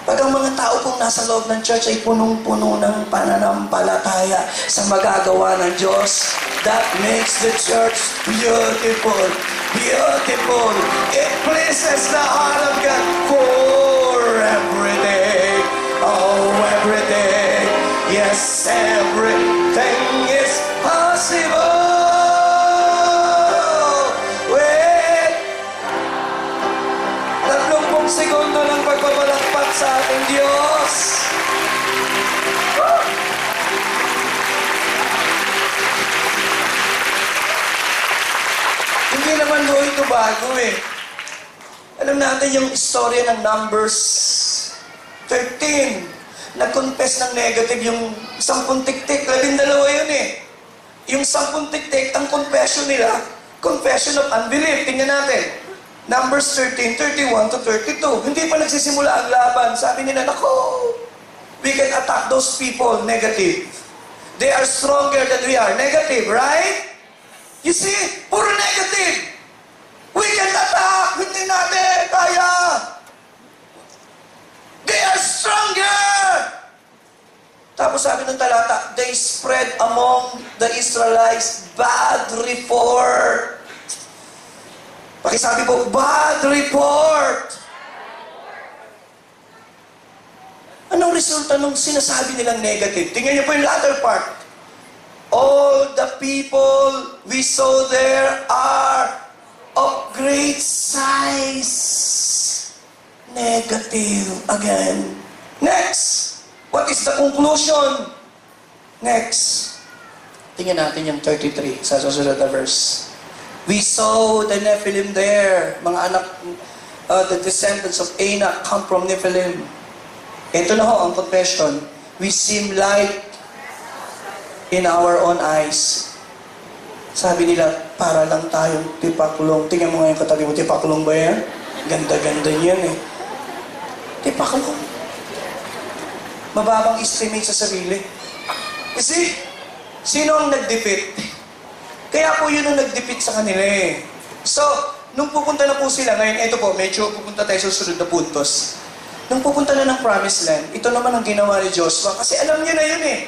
Pag ang mga tao pong nasa loob ng church ay punong-puno ng pananampalataya sa magagawa ng Diyos, that makes the church beautiful. Beautiful. It pleases the heart of God for every day Oh, every day, yes, everything is possible. Wait, 30 segundo lang pagpapalakpak sa ating Diyos. Hindi naman ho ito bago eh. Alam natin yung istorya ng Numbers 13. Nag-confess ng negative yung 10 tiktik. 12 yun eh. Yung 10 tiktik, ang confession nila, confession of unbelief. Tingnan natin. Numbers 13, 31 to 32. Hindi pa nagsisimula ang laban. Sabi nila, nako, we can attack those people, negative. They are stronger than we are. Negative, right? You see, puro negative. We can attack, hindi natin kaya. They are stronger. Tapos sabi ng talata, they spread among the Israelites bad report. Pakisabi po, bad report. Anong resulta nung sinasabi nilang negative? Tingnan niyo po yung latter part. All the people we saw there are of great size. Negative again. Next. What is the conclusion? Next. Tingnan natin yung 33 sa susunod na verse. We saw the Nephilim there. Mga anak, the descendants of Anak come from Nephilim. Ito na ho ang confession. We seem light in our own eyes. Sabi nila, para lang tayong tipakulong. Tingnan mo ngayon katabi mo, tipakulong ba yan? Ganda-ganda niyan eh. Tipakulong. Mababang estimate sa sarili. Kasi, sino ang nag-defeat? Kaya po yun ang nag-defeat sa kanila eh. So, nung pupunta na po sila, ngayon, ito po, medyo pupunta tayo sa susunod na puntos. Nung pupunta na ng Promised Land, ito naman ang ginawa ni Joshua. Kasi alam niyo na yun eh.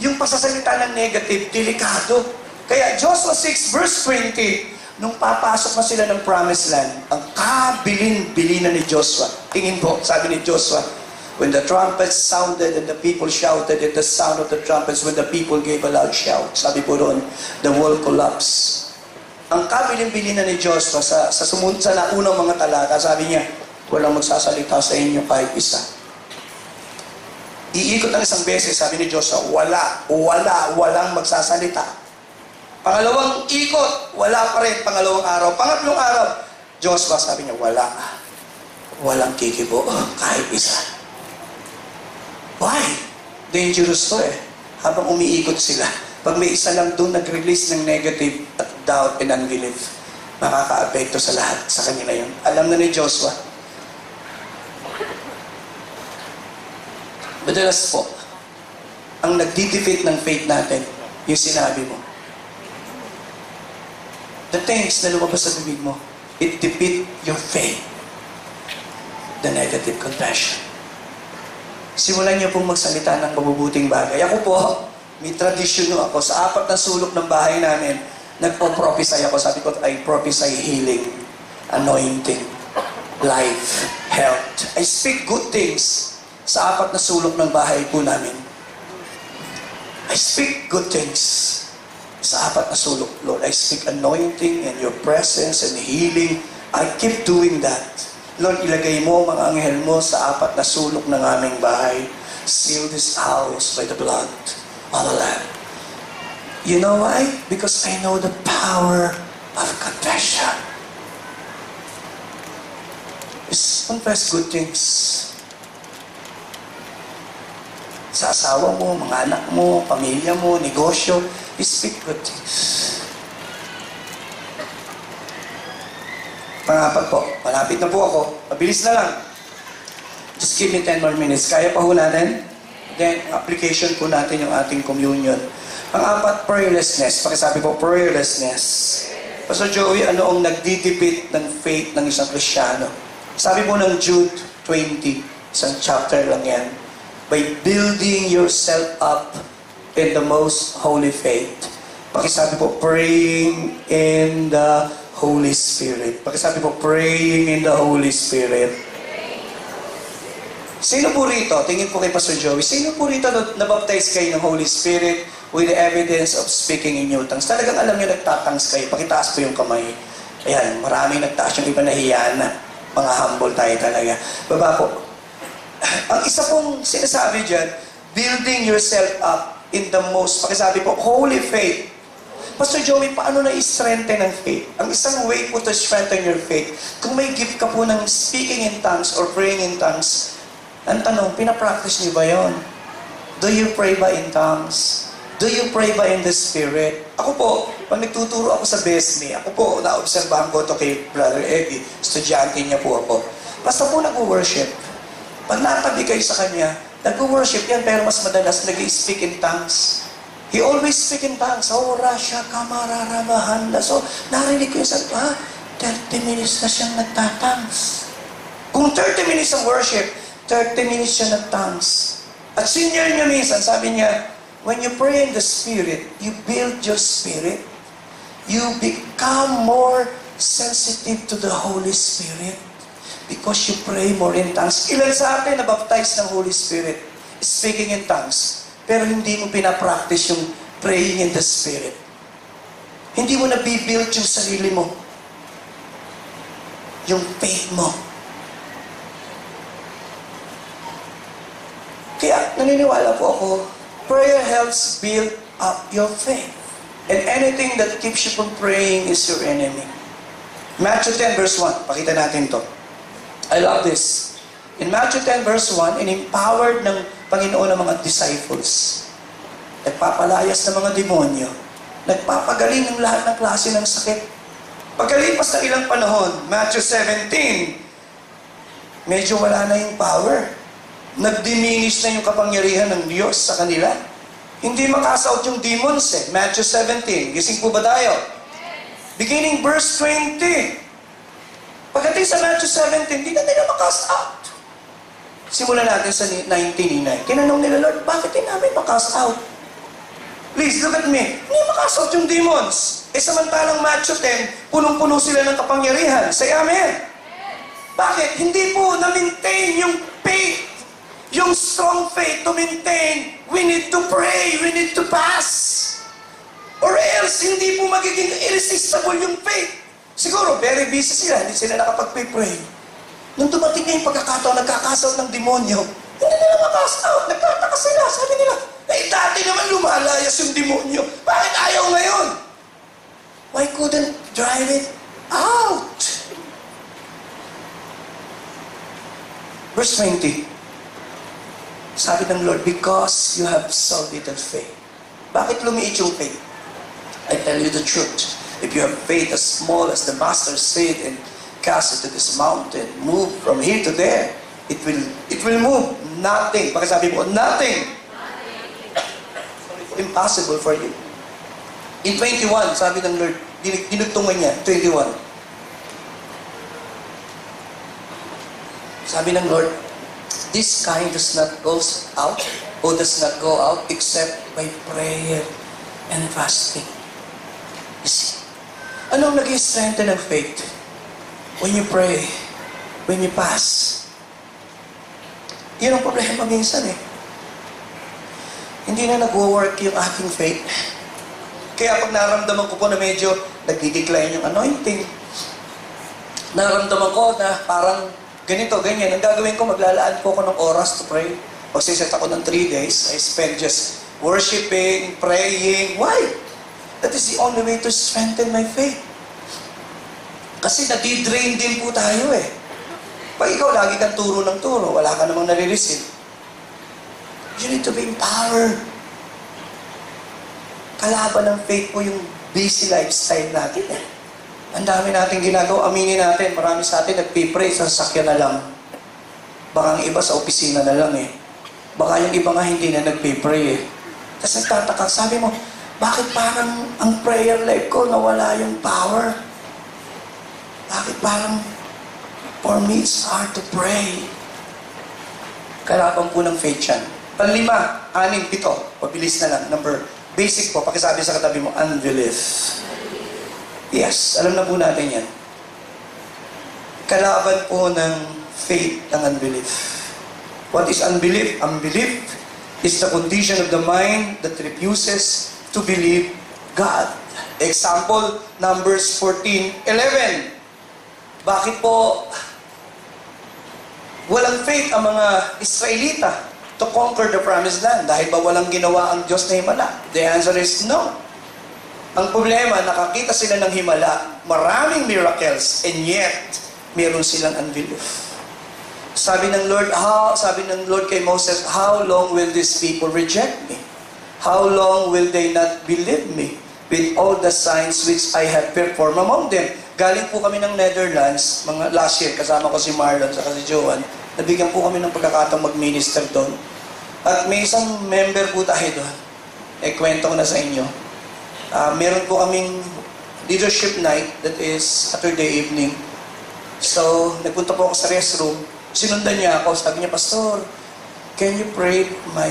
Yung pasasalita ng negative, delikado. Kaya Joshua 6 verse 20, nung papasok na sila ng Promised Land, ang kabilin-bilinan ni Joshua. Tingin po, sabi ni Joshua, when the trumpets sounded and the people shouted at the sound of the trumpets, when the people gave a loud shout, sabi po doon, the wall collapsed. Ang kabilin-bilinan ni Joshua sa naunang mga talata, sabi niya, walang magsasalita sa inyo kahit isa. Iikot ng isang beses, sabi ni Joshua, walang magsasalita. Pangalawang ikot, wala pa rin. Pangalawang araw. Pangatlong araw, Joshua, sabi niya, walang kikibo, kahit isa. Why? Dangerous to eh. Habang umiikot sila, pag may isa lang doon nag-release ng negative at doubt and unbelief, makaka-apekto sa lahat, sa kanila yun. Alam na ni Joshua. Madalas po, ang nagdi-defeat ng faith natin, yung sinabi mo. The things na lumabas sa bibig mo, it defeat your faith. The negative confession. Simulan niyo pong magsalita ng mabubuting bagay. Ako po, may tradisyon ako. Sa 4 na sulok ng bahay namin, nagpo-prophesy ako. Sabi ko, I prophesy healing, anointing, life, health. I speak good things sa 4 na sulok ng bahay po namin. I speak good things sa 4 na sulok, Lord. I speak anointing and your presence and healing. I keep doing that. Lord, ilagay mo mga anghel mo sa 4 na sulok ng aming bahay. Seal this house by the blood of the Lamb. You know why? Because I know the power of confession. Just confess good things. Sa asawa mo, mga anak mo, pamilya mo, negosyo, speak good things. Pangapat po, malapit na po ako. Mabilis na lang. Just give me 10 more minutes. Kaya pa ho natin? Then, application po natin yung ating communion. Pang-apat, prayerlessness. Pakisabi po, prayerlessness. Pastor Joey, ano ang nagdidipit ng faith ng isang Kristiyano? Sabi po ng Jude 20, isang chapter lang yan. By building yourself up in the most holy faith. Pakisabi po, praying in the Holy Spirit. Pakisabi po, praying in the Holy Spirit. Sino po rito, tingin po kay Pastor Joey, sino po rito nabaptize kayo ng Holy Spirit with the evidence of speaking in new tongues? Talagang alam nyo nagtatangs kayo. Pakitaas po yung kamay. Ayan, maraming nagtaas, yung iba nahiyaan na. Mga humble tayo talaga. Baba po. Ang isa pong sinasabi dyan, building yourself up in the most, pakisabi po, holy faith. Pastor Joey, paano na-strengthen ang faith? Ang isang way po to strengthen your faith, kung may gift ka po ng speaking in tongues or praying in tongues, ang tanong, pinapractice niyo ba yun? Do you pray ba in tongues? Do you pray ba in the Spirit? Ako po, pag nagtuturo ako sa Besme, ako po, naobserbahan ko ito kay Brother Eddie, estudyante niya po ako. Basta po nag-worship. Pag natabi kayo sa kanya, nag-worship yan, pero mas madalas nag-speak in tongues. He always speak in tongues. Oh, Rasha, Kamararamahan. So, narinig ko yung sabi, 30 minutes na siyang nagtatangs. Kung 30 minutes ang worship, 30 minutes siya nag-tongues. At senior niya minsan, sabi niya, when you pray in the Spirit, you build your spirit. You become more sensitive to the Holy Spirit because you pray more in tongues. Ilan sa atin na-baptize ng Holy Spirit, speaking in tongues, pero hindi mo pinapractice yung praying in the Spirit. Hindi mo nabibuild yung sarili mo. Yung faith mo. Kaya naniniwala po ako, prayer helps build up your faith. And anything that keeps you from praying is your enemy. Matthew 10 verse 1, pakita natin to. I love this. In Matthew 10 verse 1, in-empowered ng Panginoon ng mga disciples. Nagpapalayas ng mga demonyo. Nagpapagaling ng lahat ng klase ng sakit. Pagkalipas ng ilang panahon, Matthew 17, medyo wala na yung power. Nag-diminish na yung kapangyarihan ng Diyos sa kanila. Hindi makasaut yung demons eh. Matthew 17. Gising po ba tayo? Beginning verse 20. Pagdating sa Matthew 17, hindi na nila makast out. Simulan natin sa 19. Kinanong nila, Lord, bakit hindi namin makast out? Please, look at me. Hindi makast out yung demons. Samantalang Matthew 10, punong-puno sila ng kapangyarihan. Say amen. Bakit? Hindi po na-maintain yung faith. Yung strong faith to maintain, we need to pray, we need to fast. Or else, hindi po magiging irresistible yung faith. Siguro, very busy sila, hindi sila nakapag-pray. Nung dumating na yung pagkakataon, nagkakasaw ng demonyo, hindi nila makasaw, nagtataka sila. Sabi nila, dati naman lumalayas yung demonyo. Bakit ayaw ngayon? Why couldn't drive it out? Verse 20. Sabi ng Lord, because you have so little faith. Bakit lumiit yung faith? I tell you the truth. If you have faith as small as the mustard seed and cast it to this mountain, move from here to there, it will move. Nothing. Bakit sabi mo, nothing. Impossible for you. In 21, sabi ng Lord, dinugtungan niya, 21. Sabi ng Lord, this kind does not go out except by prayer and fasting. You see, anong nag-strengthen ng faith? When you pray, when you fast. Yun ang problema minsan eh. Hindi na nag-work yung ating faith. Kaya pag naramdaman ko po na medyo nag-decline yung anointing, naramdaman ko na parang ganito, ganyan. Ang gagawin ko, maglalaan po ako ng oras to pray. Magsiset ako ng 3 days. I spend just worshiping, praying. Why? That is the only way to strengthen my faith. Kasi nadi-drain din po tayo eh. Pag ikaw lagi kang turo ng turo, wala ka namang nare-receive. You need to be empowered. Kalaban ng faith po yung busy lifestyle natin eh. Ang dami natin ginagawa, aminin natin, marami sa atin nagpipray sa sasakyan na lang. Baka ang iba sa opisina na lang eh. Baka yung iba nga hindi na nagpipray eh. Tapos nagtataka, sabi mo, bakit parang ang prayer life ko nawala yung power? Bakit parang for me it's hard to pray? Kalaban po ng faith yan. 5, 6, 7, pabilis na lang. Number, basic po, pakisabi sa katabi mo, unbelief. Yes, alam na po natin yan. Kalaban po ng faith ang unbelief. What is unbelief? Unbelief is the condition of the mind that refuses to believe God. Example, Numbers 14:11. Bakit po walang faith ang mga Israelita to conquer the promised land? Dahil ba walang ginawa ang Diyos na himala? The answer is no. Ang problema, nakakita sila ng himala, maraming miracles, and yet, meron silang unbelief. Sabi ng Lord kay Moses, how long will these people reject me? How long will they not believe me with all the signs which I have performed among them? Galing po kami ng Netherlands, mga last year, kasama ko si Marlon at si Joan. Nabigyan po kami ng pagkakataong mag-minister doon. At may isang member po tayo doon. Kwento ko na sa inyo. Meron po kaming leadership night that is Saturday evening. So, nagpunta po ako sa restroom. Sinundan niya ako. Sabi niya, Pastor, can you pray my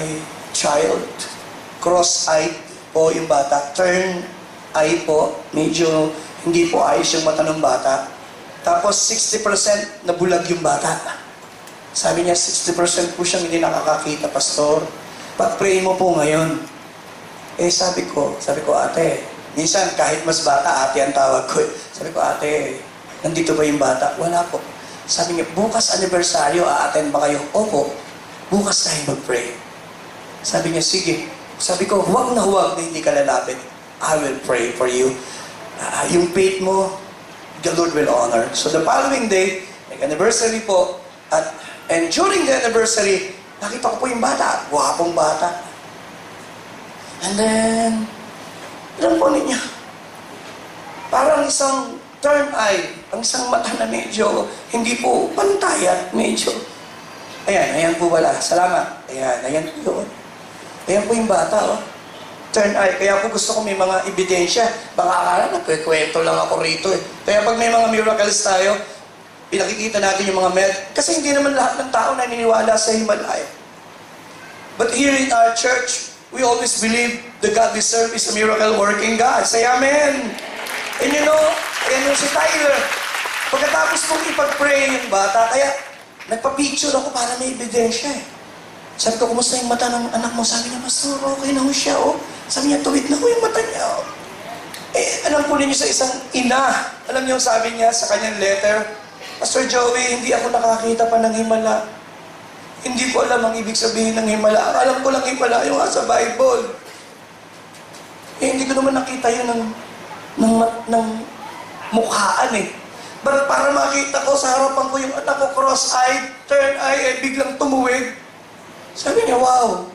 child? Cross-eyed po yung bata. Turn eye po. Medyo hindi po ayos yung mata ng bata. Tapos 60% nabulag yung bata. Sabi niya, 60% po siyang hindi nakakakita, Pastor. Pag-pray mo po ngayon. Sabi ko, ate, minsan kahit mas bata, ate ang tawag ko. Sabi ko, ate, nandito ba yung bata? Wala po. Sabi niya, bukas anniversaryo, a-attend ba kayo? Opo, bukas tayo mag-pray. Sabi niya, sige. Sabi ko, huwag na hindi ka lalapit. I will pray for you. Yung faith mo, the Lord will honor. So the following day, nag-anniversary po, and during the anniversary, nakita ko po yung bata, wapong bata. And then, alam po ninyo, parang isang turn eye, ang isang mata na medyo hindi po pantay, medyo. Ayan po wala. Salamat. Ayan po yun. Ayan po yung bata, oh. Turn eye. Kaya po gusto ko may mga ebidensya. Baka akala, nagkikwento lang ako rito eh. Kaya pag may mga miracles tayo, pinakikita natin yung mga kasi hindi naman lahat ng tao naniniwala sa Himalaya. But here in our church, we always believe the God we serve is a miracle-working God. Say Amen! And you know, ayan yung si Tyler. Pagkatapos kong ipag-pray yung bata, kaya nagpa-picture ako para may ebidensya eh. Sabi ko, kumusta yung mata ng anak mo? Sabi niya, Pastor, okay na ho siya, oh. Sabi niya, tuwid na ho yung mata niya, oh. Alam po ninyo sa isang ina, alam niyo sabi niya sa kanyang letter, Pastor Joey, hindi ako nakakita pa ng himala. Hindi ko alam ang ibig sabihin ng himala. Ang alam ko lang himala yung sa Bible. Hindi ko naman nakita yun ng mukhaan eh. But para makita ko sa harapan ko yung anak ko cross-eyed, turn-eye, biglang tumuwid. Sabi niya, wow.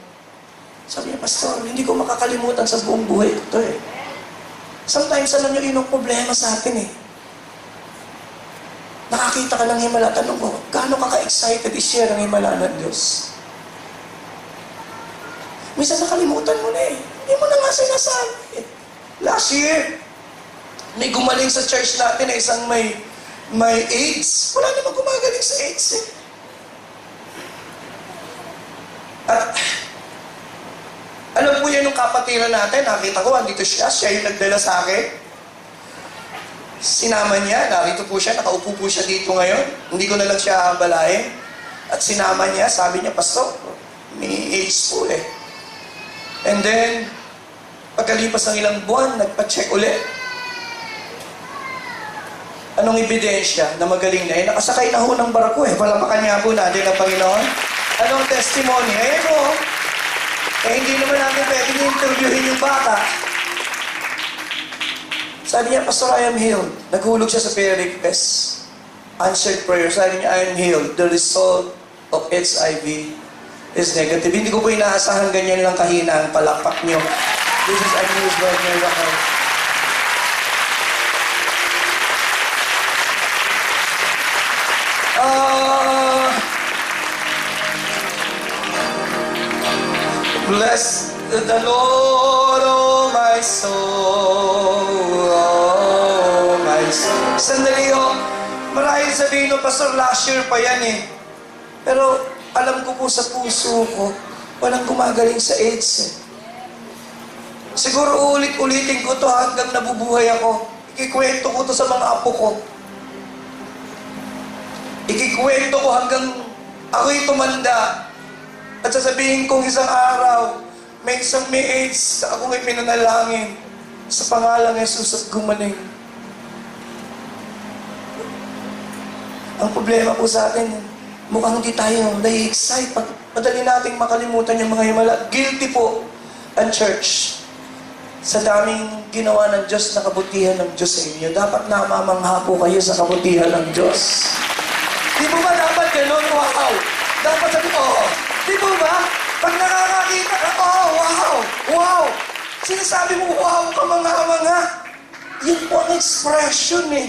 Sabi niya, Pastor, hindi ko makakalimutan sa buong buhay ko ito eh. Sometimes, alam niyo, yun ang problema sa atin eh. Nakakita ka ng himala, tanong ko, gaano ka ka-excited i-share ang himala ng Diyos? Minsan nakalimutan mo na eh. Hindi mo na nga sinasabi. Last year, may gumaling sa church natin na isang may AIDS. Wala namang gumagaling sa AIDS eh. At alam po yan yung kapatiran natin, nakita ko, andito siya yung nagdala sa akin. Sinama niya, narito po siya, nakaupo po siya dito ngayon. Hindi ko na lang siya balayin. At sinama niya, sabi niya, Pastor, may AIDS po eh. And then, pagkalipas ng ilang buwan, nagpa-check ulit. Anong ebidensya na magaling na? Nakasakay na ho ng barko eh. Palapakan niya po natin ang Panginoon. Anong testimony? Ayan po. Hindi naman natin pwedeng interviewin yung bata. Sabi niya, Pastor, I am healed. Naghulog siya sa prayer request. Answered prayer. Sabi niya, I am healed. The result of HIV is negative. Hindi ko po inaasahan ganyan lang kahina ang palakpak niyo. This is Unused by Miracle. Bless the Lord, oh my soul, oh my soul. Sandali ho, marahil sabihin no, Pastor, last year pa yan eh. Pero alam ko po sa puso ko, walang gumagaling sa AIDS eh. Siguro ulit-ulitin ko to hanggang nabubuhay ako. Ikikwento ko to sa mga apo ko. Ikikwento ko hanggang ako'y tumanda. At sasabihin kong isang araw, may isang may AIDS na akong ipinanalangin sa pangalang Jesus at gumaling. Ang problema po sa atin, mukhang hindi tayo nai-excite. Madali nating makalimutan yung mga himala. Guilty po ang church sa daming ginawa ng Diyos na kabutihan ng Diyos sa inyo. Dapat namamangha po kayo sa kabutihan ng Diyos. Di po ba dapat ganun? Wow! Dapat sabi, oo. Di po ba? Pag nakakakita ka, oh, wow! Wow! Sinasabi mo, wow, kamanga-manga. Yun po ang expression eh.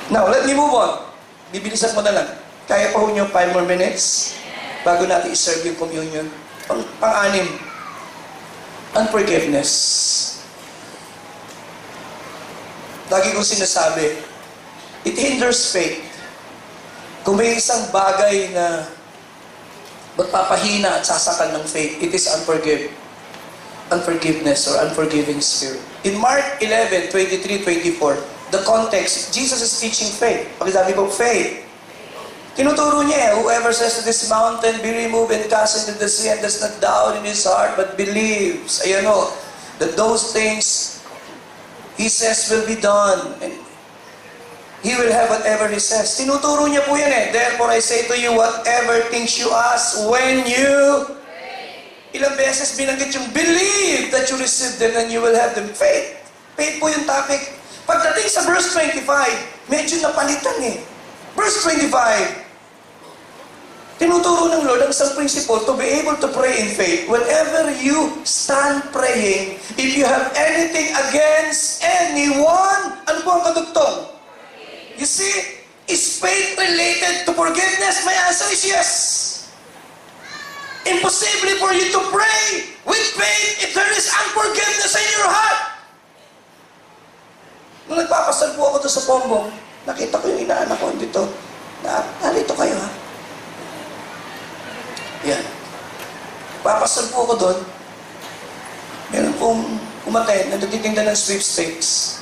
Now, let me move on. Bibilisan mo na lang. Kaya pa ho nyo 5 more minutes bago natin iserve yung communion. Pang-anim, unforgiveness. Lagi kong sinasabi, it hinders faith. Kung may isang bagay na magpapahina at sasakal ng faith, it is unforgiveness or unforgiving spirit. In Mark 11, 23-24, the context, Jesus is teaching faith. Pagkasabi po, faith. Tinuturo niya whoever says to this mountain, be removed and cast into the sea and does not doubt in his heart, but believes, that those things he says will be done. And he will have whatever he says. Tinuturo niya po yan eh. Therefore, I say to you, whatever things you ask when you... Ilang beses binanggit yung believe that you receive them and you will have them. Faith. Faith po yung topic. Pagdating sa verse 25, medyo napalitan eh. Verse 25, tinuturo ng Lord ang isang principle to be able to pray in faith. Whenever you stand praying, if you have anything against anyone, ano po ang kadugtong? You see, is faith related to forgiveness? My answer is yes. Impossible for you to pray with faith if there is unforgiveness in your heart. Nung nagpapasal po ako doon sa Pombong, nakita ko yung inaanak ko dito. Narito kayo ha. Yan. Papasal po ako doon. Meron pong umaten na nagtitinda ng sweepstakes.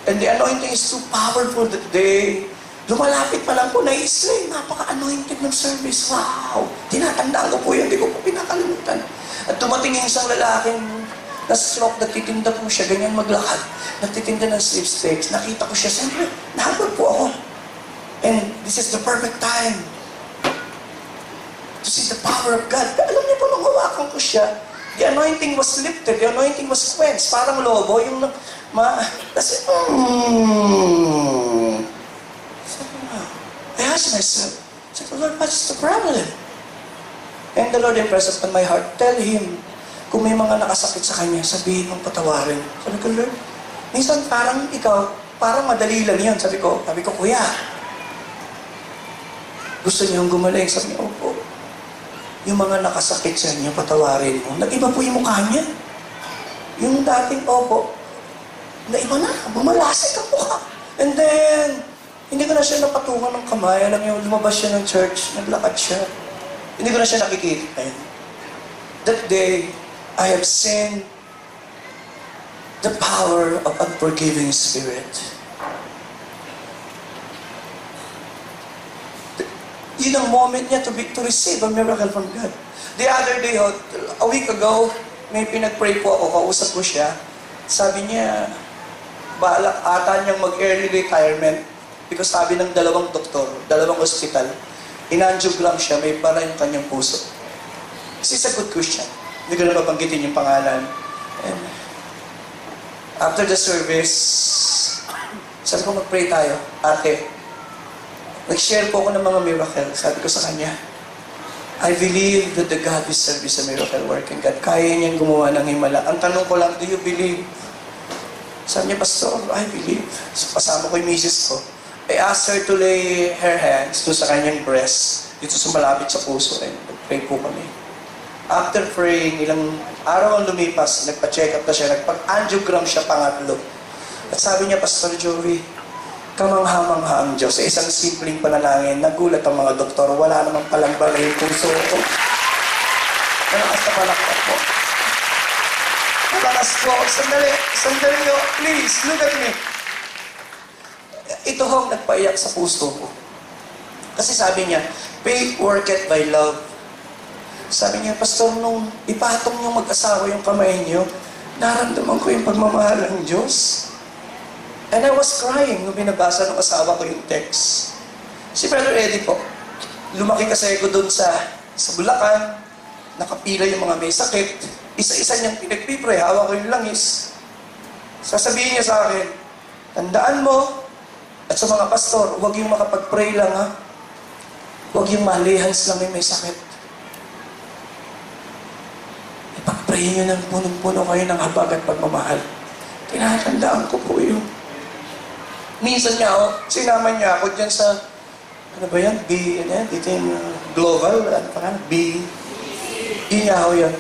And the anointing is too powerful that day. Lumalapit pa lang po na isla. Napaka-anointed ng service. Wow! Tinatandaan ko po yun. Hindi ko po pinakalimutan. At dumating yung isang lalaking na-stroke, nagtitinda po siya. Ganyan maglakad. Nagtitinda ng sweepstakes. Nakita ko siya. Siyempre, nahabol po ako. And this is the perfect time to see the power of God. Alam niyo po, nung hawakan ko siya, the anointing was lifted. The anointing was quenched. Parang lobo. Yung kasi, I asked myself, I said, Lord, what's the problem? And the Lord impressed upon my heart, tell him, kung may mga nakasakit sa kanya, sabihin mong patawarin. Sabi ko, Lord, minsan parang ikaw, parang madali lang yun. Sabi ko, kuya, gusto niyong gumaling? Sabi niya, opo. Yung mga nakasakit sa inyo, patawarin mo. Nag-iba po yung mukha niya. Yung dating opo, naiba na, bumalasik ang mukha. And then, hindi ko na siya napatungan ng kamay. Alam niyo, lumabas siya ng church, naglakad siya. Hindi ko na siya nakikita. That day, I have seen the power of unforgiving spirit. Yun ang moment niya to receive a miracle from God. The other day, a week ago, may pinag-pray po ako, kausap ko siya. Sabi niya, balak ata niyang mag-early retirement because sabi ng dalawang doktor, dalawang ospital, in-angiogram siya, may bara yung kanyang puso. This is a good question. Hindi ko na mabanggitin yung pangalan. And after the service, sabi ko, mag-pray tayo. Ate, nag-share po ako ng mga miracle. Sabi ko sa kanya, I believe that the God we serve is a miracle working God. Kaya niyang gumawa ng himala. Ang tanong ko lang, do you believe? Sabi niya, Pastor, I believe. So, kasama ko yung misis ko. I asked her to lay her hands doon sa kanyang breast, dito sa malapit sa puso. And nag-pray po kami. After praying, ilang araw ang lumipas, nagpa-check up na siya, nagpag-angiogram siya pangatlo. At sabi niya, Pastor Joey, kamangha-mangha ang Diyos. Sa isang simpleng panalangin, nagulat ang mga doktor, wala namang palang balay yung puso ko. Malakas na palakpak po. Malakas po. Sandali, please, look at me. ito ho ang nagpaiyak sa puso ko. Kasi sabi niya, faith worketh by love. Sabi niya, Pastor, nung ipatong niyong mag-asawa yung kamay niyo, naramdaman ko yung pagmamahal ng Diyos. And I was crying nung binabasa ng asawa ko yung text. Si Brother Eddie po, lumaki kasi ako doon sa Bulacan, nakapila yung mga may sakit, isa-isa niyang pinagpipray, hawak ko yung langis. Sasabihin niya sa akin, tandaan mo, at sa mga pastor, huwag yung makapag-pray lang ha. Huwag yung malihans lang yung may sakit. Ipag-pray niyo ng punong-puno kayo ng habag at pagmamahal. Tinatandaan ko po yun. Minsan niya ako, sinama niya ako dyan sa, ano ba yan? Dito yung global, ano pa nga? Yun niya ako yun.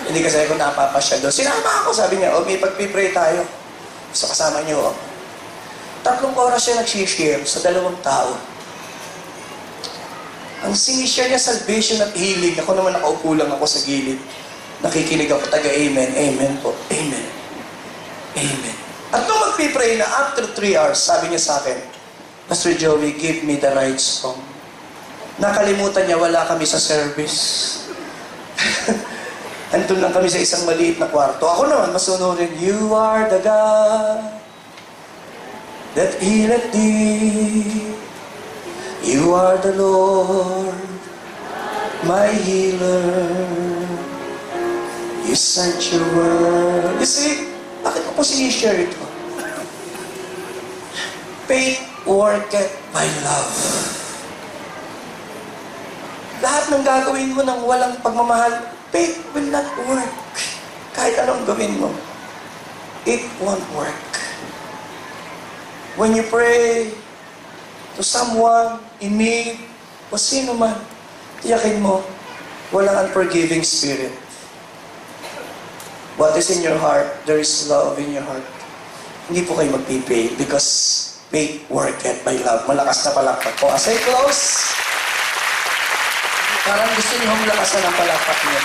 Hindi kasi ako napapasya doon. Sinama ako, sabi niya, may pagpipray tayo. So kasama niyo ako. 3 oras siya nag-share sa 2 tao. Ang sinishare niya, salvation at healing. Ako naman nakaupo lang ako sa gilid. Nakikinig ako, taga-amen. Amen po. Amen. Amen. At nung magpipray na, after 3 hours, sabi niya sa akin, Pastor Joey, give me the right song. Nakalimutan niya, wala kami sa service. Andun lang kami sa isang maliit na kwarto. Ako naman, masunurin, You are the God that healeth thee. You are the Lord, my healer. You sent your word. You see, bakit ko po sinishare ito? Faith worketh by love. Lahat ng gagawin mo ng walang pagmamahal, faith will not work. Kahit anong gawin mo, it won't work. When you pray to someone in need, o sino man, tiyakin mo, walang unforgiving spirit. What is in your heart, there is love in your heart. Hindi po kayo magpipay because faith worketh by love. Malakas na palakpak po. As I close, parang gusto niyo malakasan ang palakpak niyo.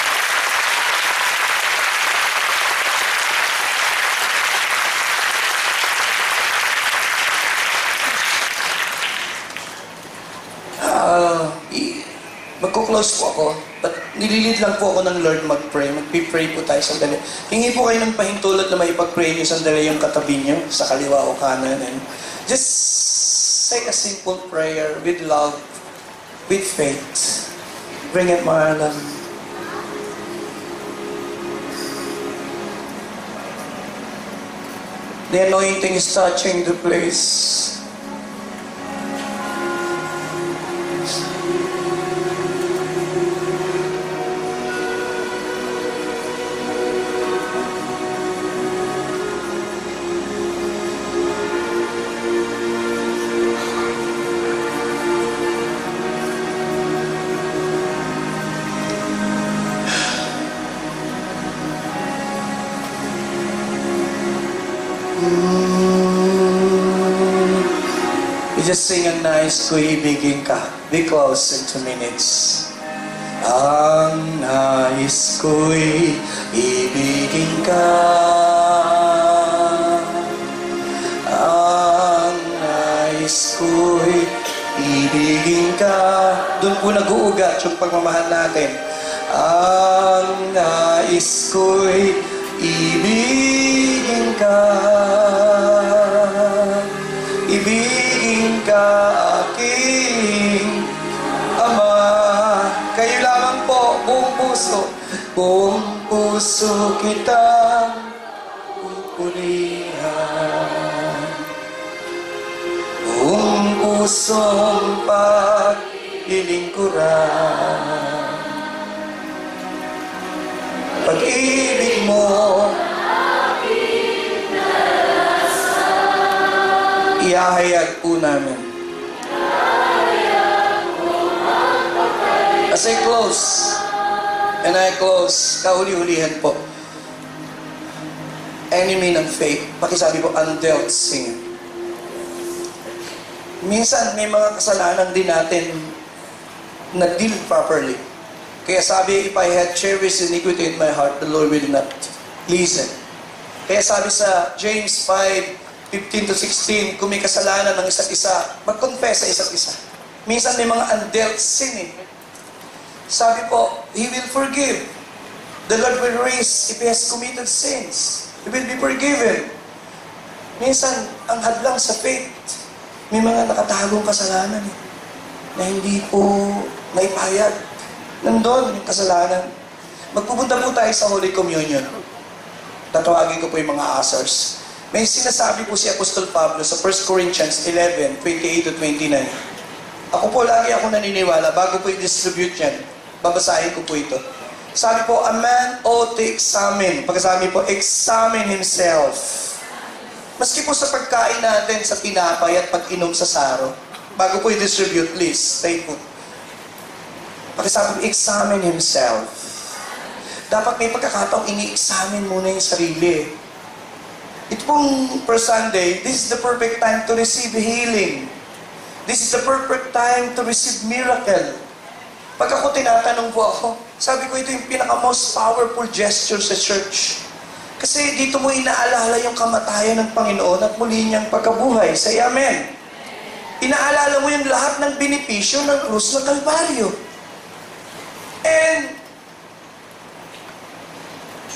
Magko-close po ako, but nililid lang po ako ng Lord mag-pray. Magpipray po tayo sandali. Hingi po kayo ng pahintulot na may ipag-pray niyo sandali yung katabi niyo, sa kaliwa o kanan. And just say a simple prayer with love, with faith. Bring it, Marlon. The anointing is touching the place. You just sing a nice Kung Ibigin Ka. Be close in 2 minutes. Ang nais ko'y ibigin ka. Ang nais ko'y ibigin ka. Doon po nag-uugat yung pagmamahal natin. Ang nais ko'y ibigin ka. Ibigin ka aking Ama. Kayo lamang po, buong puso. Buong puso kitang pupurihan. Buong pusong paglilingkuran. Pag-ibig mo iahayag po namin. As I close, and I close, kahuli-hulihan po. Enemy ng faith. Pakisabi po, undealt sin. Minsan, may mga kasalanan din natin na deal properly. Kaya sabi, if I had cherished iniquity in my heart, the Lord will not listen. Kaya sabi sa James 5, 15 to 16, kung may kasalanan ng isa't isa, mag-confess sa isa't isa. Minsan may mga undealt sin eh. Sabi po, He will forgive. The Lord will raise if he has committed sins. He will be forgiven. Minsan, ang hadlang sa faith, may mga nakatagong kasalanan eh, na hindi po naipahayag. Nandun yung kasalanan. Magpupunta po tayo sa Holy Communion. Tatawagin ko po yung mga ushers. May sinasabi po si Apostol Pablo sa 1 Corinthians 11, 28 to 29. Ako po lagi ako naniniwala, bago po i-distribute yan, babasahin ko po ito. Sabi po, a man ought to examine. Pagkasabi po, examine himself. Maski po sa pagkain natin sa tinapay at pag-inom sa saro, bago po i-distribute, please, stay put. Pagkasabi po, examine himself. Dapat may pagkakataong ini-examine muna yung sarili. Ito pong per Sunday, this is the perfect time to receive healing. This is the perfect time to receive miracle. Pag ako tinatanong po ako, sabi ko ito yung pinaka-most powerful gesture sa church. Kasi dito mo inaalala yung kamatayan ng Panginoon at muli niyang pagkabuhay. Say amen. Inaalala mo yung lahat ng benepisyo ng krus ng Kalbaryo. And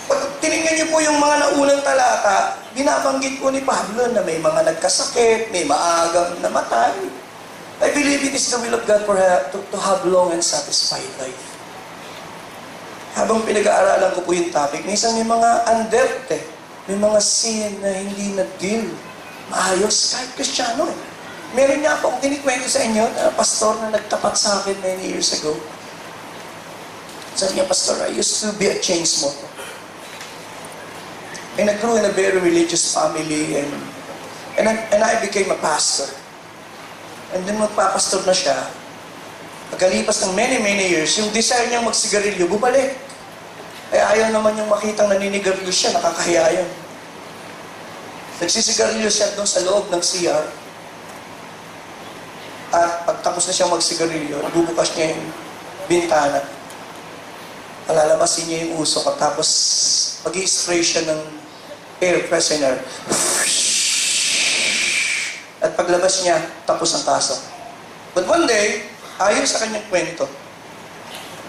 pag tinignan niyo po yung mga naunang talata, binabanggit po ni Pablo na may mga nagkasakit, may maagang namatay. I believe it is the will of God for to have long and satisfied life. Habang pinag-aaralan ko po yung topic, minsan may mga undealt eh. May mga sin na hindi na-deal maayos kahit Kristiyano eh. Meron niya akong kinikwento sa inyo na pastor na nagtapat sa akin many years ago. Sabi niya, Pastor, I used to be a chain smoker. And I grew in a very religious family and I became a pastor. And then magpapastor na siya. Pagkalipas ng many years, yung desire niyang magsigarilyo, bumalik. Ay ayaw naman yung makitang naninigarilyo siya, nakakahiya yun. Nagsisigarilyo siya doon sa loob ng CR. At pagtapos na siyang magsigarilyo, bubukas niya yung bintana. Palalabasin niya yung usok at tapos mag-i-spray siya ng air freshener. At paglabas niya, tapos ang kaso. But one day, ayon sa kanyang kwento,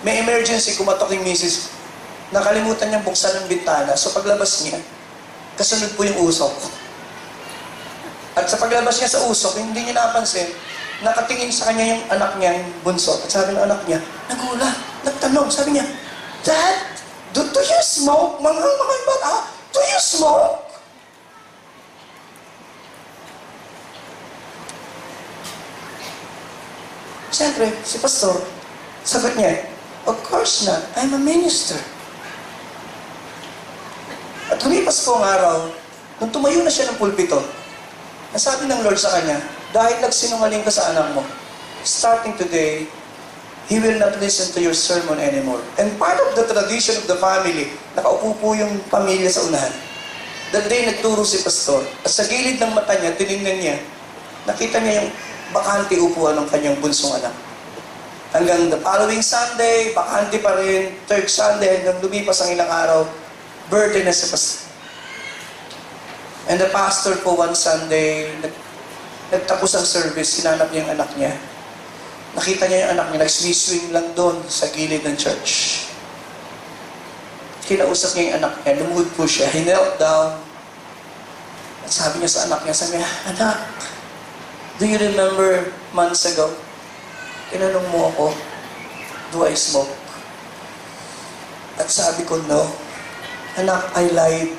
may emergency, kumatok yung misis, nakalimutan niyang buksan ng bintana, so paglabas niya, kasunod po yung usok. At sa paglabas niya sa usok, hindi niya napansin, nakatingin sa kanya yung anak niya, yung bunso, at sabi ng anak niya, nagulat, nagtanong, sabi niya, Dad, do you smoke? Mga bata, do you smoke? Siyempre, si pastor, sagot niya, of course not, I'm a minister. At lumipas po ang araw, nung tumayo na siya ng pulpito, nasabi ng Lord sa kanya, dahil nagsinungaling ka sa anak mo, starting today, he will not listen to your sermon anymore. And part of the tradition of the family, nakaupo po yung pamilya sa unahan. That day, nagturo si pastor, at sa gilid ng mata niya, tinignan niya, nakita niya yung bakante upuan ng kanyang bunsong anak. Hanggang the following Sunday, bakante pa rin, third Sunday, hanggang lumipas ang ilang araw, birthday na si pastor. And the pastor po one Sunday, nagtapos ang service, sinanap niya yung anak niya. Nakita niya yung anak niya, nag-swing lang doon sa gilid ng church. Kinausap niya yung anak niya, lumuhod po siya, he knelt down. At sabi niya sa anak niya, anak, do you remember months ago? Tinanong mo ako, do I smoke? At sabi ko, no. Anak, I lied.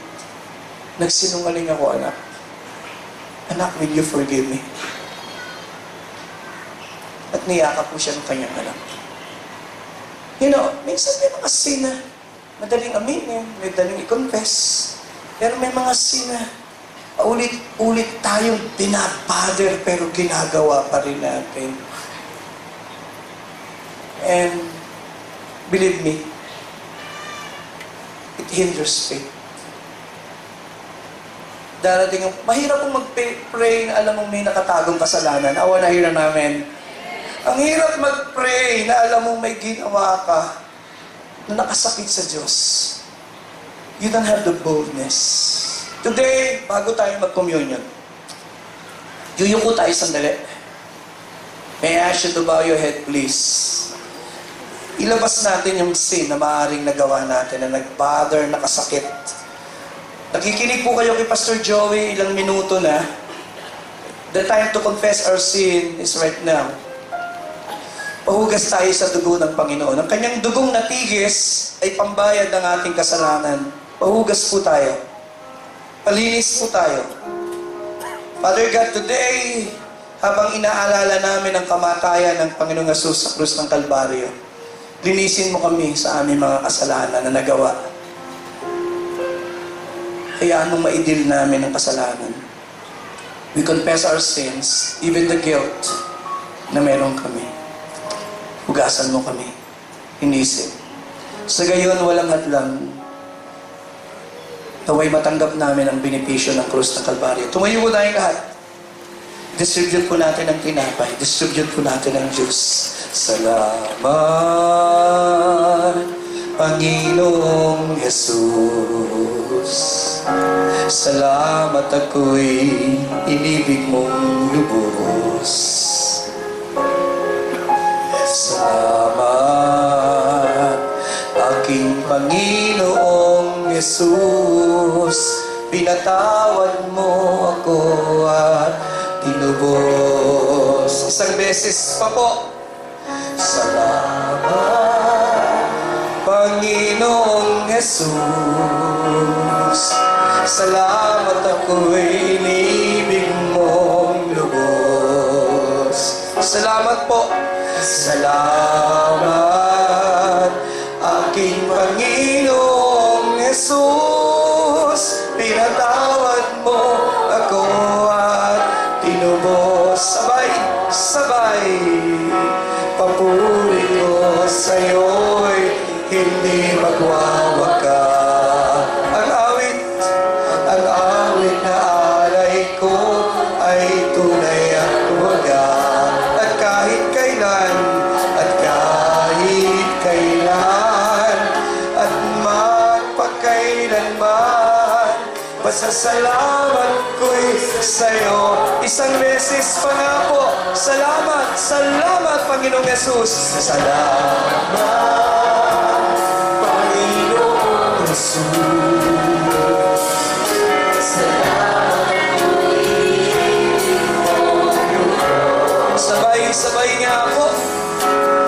Nagsinungaling ako, anak. Anak, will you forgive me? At niyakap po siya ng kanyang anak. You know, minsan may mga sin na madaling aminin, madaling i-confess. Pero may mga sin na ulit-ulit tayong binabader pero ginagawa pa rin natin. And believe me, it hinders faith. Darating yung, mahirap pong mag-pray na alam mong may nakatagong kasalanan. Awa na hira namin. Ang hirap mag-pray na alam mong may ginawa ka na nakasakit sa Diyos. You don't have the boldness. Today, bago tayo mag-communion, Yuyuko tayo sandali. May I ask you to bow your head, please. Ilabas natin yung sin na maaaring nagawa natin na nag-bother, nakasakit. Nakikinig po kayo kay Pastor Joey, ilang minuto na. The time to confess our sin is right now. Pahugas tayo sa dugo ng Panginoon. Ang kanyang dugong natigis ay pambayad ng ating kasalanan. Pahugas po tayo. Palinis po tayo. Father God, today, habang inaalala namin ang kamatayan ng Panginoong Hesus sa krus ng Kalbaryo, linisin mo kami sa aming mga kasalanan na nagawa. Hayaan mong maidil namin ang kasalanan. We confess our sins, even the guilt na meron kami. Hugasan mo kami. Inisip. Sa gayon, walang hadlang. Naway matanggap namin ang benepisyo ng krus ng Kalbaryo. Tumayo po tayong lahat. Distribute po natin ang tinapay. Distribute po natin ang juice. Salamat, Panginoong Jesus. Salamat ako'y inibig mong lubos. Salamat, aking Panginoong Jesus. Pinatawad mo ako at tinubos. Isang beses pa po. Salamat, Panginoong Jesus. Salamat ako'y inibig mong lubos. Salamat po. Salamat, aking Panginoong Jesus. Pinatawad mo ako at tinubos. Sabay, sabay. Papuri ko sa'yo'y hindi magwawakas. Ang awit na alay ko ay tunay at wagas. At kahit kailan, at magpakailanman, pasasalamat ko'y sa'yo. Isang beses pa nga po. Salamat, salamat, Panginoong Jesus. Salamat, Panginoong Jesus. Salamat ko'y sabay-sabay nga po.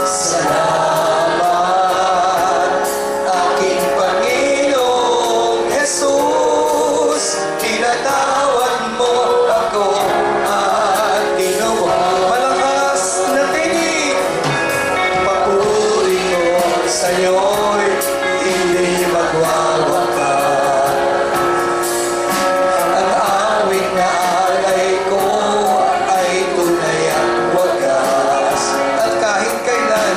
Salamat, aking Panginoong Jesus. Tinatawad mo ako at tinawag. Malakas na tinig. Papuri ko sa'yo'y hindi magwawakas. Ang awit na alay ko ay tunay at wagas. At kahit kailan,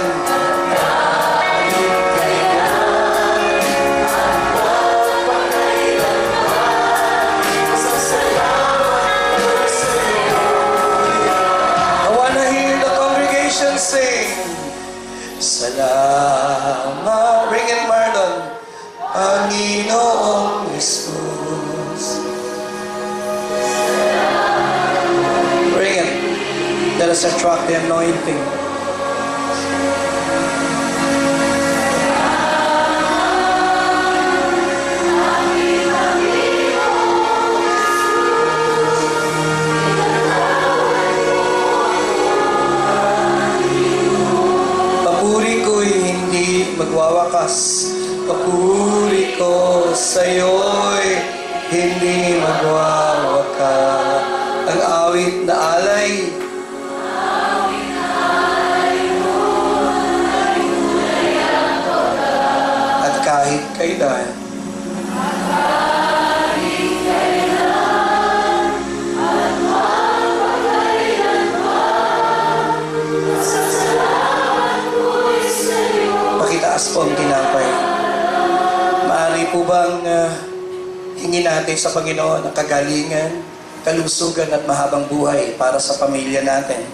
I wanna hear the congregation sing. Salamat. Ring and Marlon. Panginoong Jesus. Ring it. Let us attract the anointing. Papuri ko'y hindi magwawakas. Papuri ko sa'yo'y hindi magwawakas. Ang awit na alay, at kahit kailan, pakitaas po ang tinapay. Maaari po bang hingin natin sa Panginoon ang kagalingan, kalusugan at mahabang buhay para sa pamilya natin?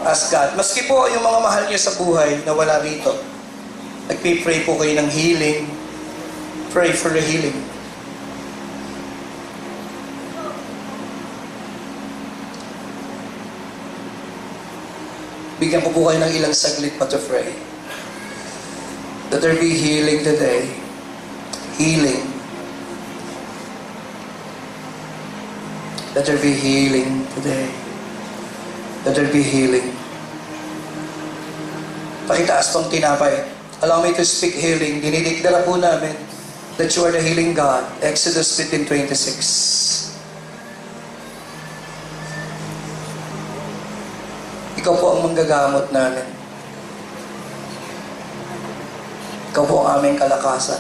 Ask God. Maski po yung mga mahal niyo sa buhay na wala rito, nagpipray po kayo ng healing. Pray for the healing. bigyan ko po kayo ng ilang saglit pa to pray. That there be healing today. Healing. Let there be healing today. Let there be healing. Pakitaas tong tinapay. Allow me to speak healing. Dinidikdara po namin that you are the healing God. Exodus 15:26. Ikaw po ang manggagamot namin. Ikaw po ang aming kalakasan.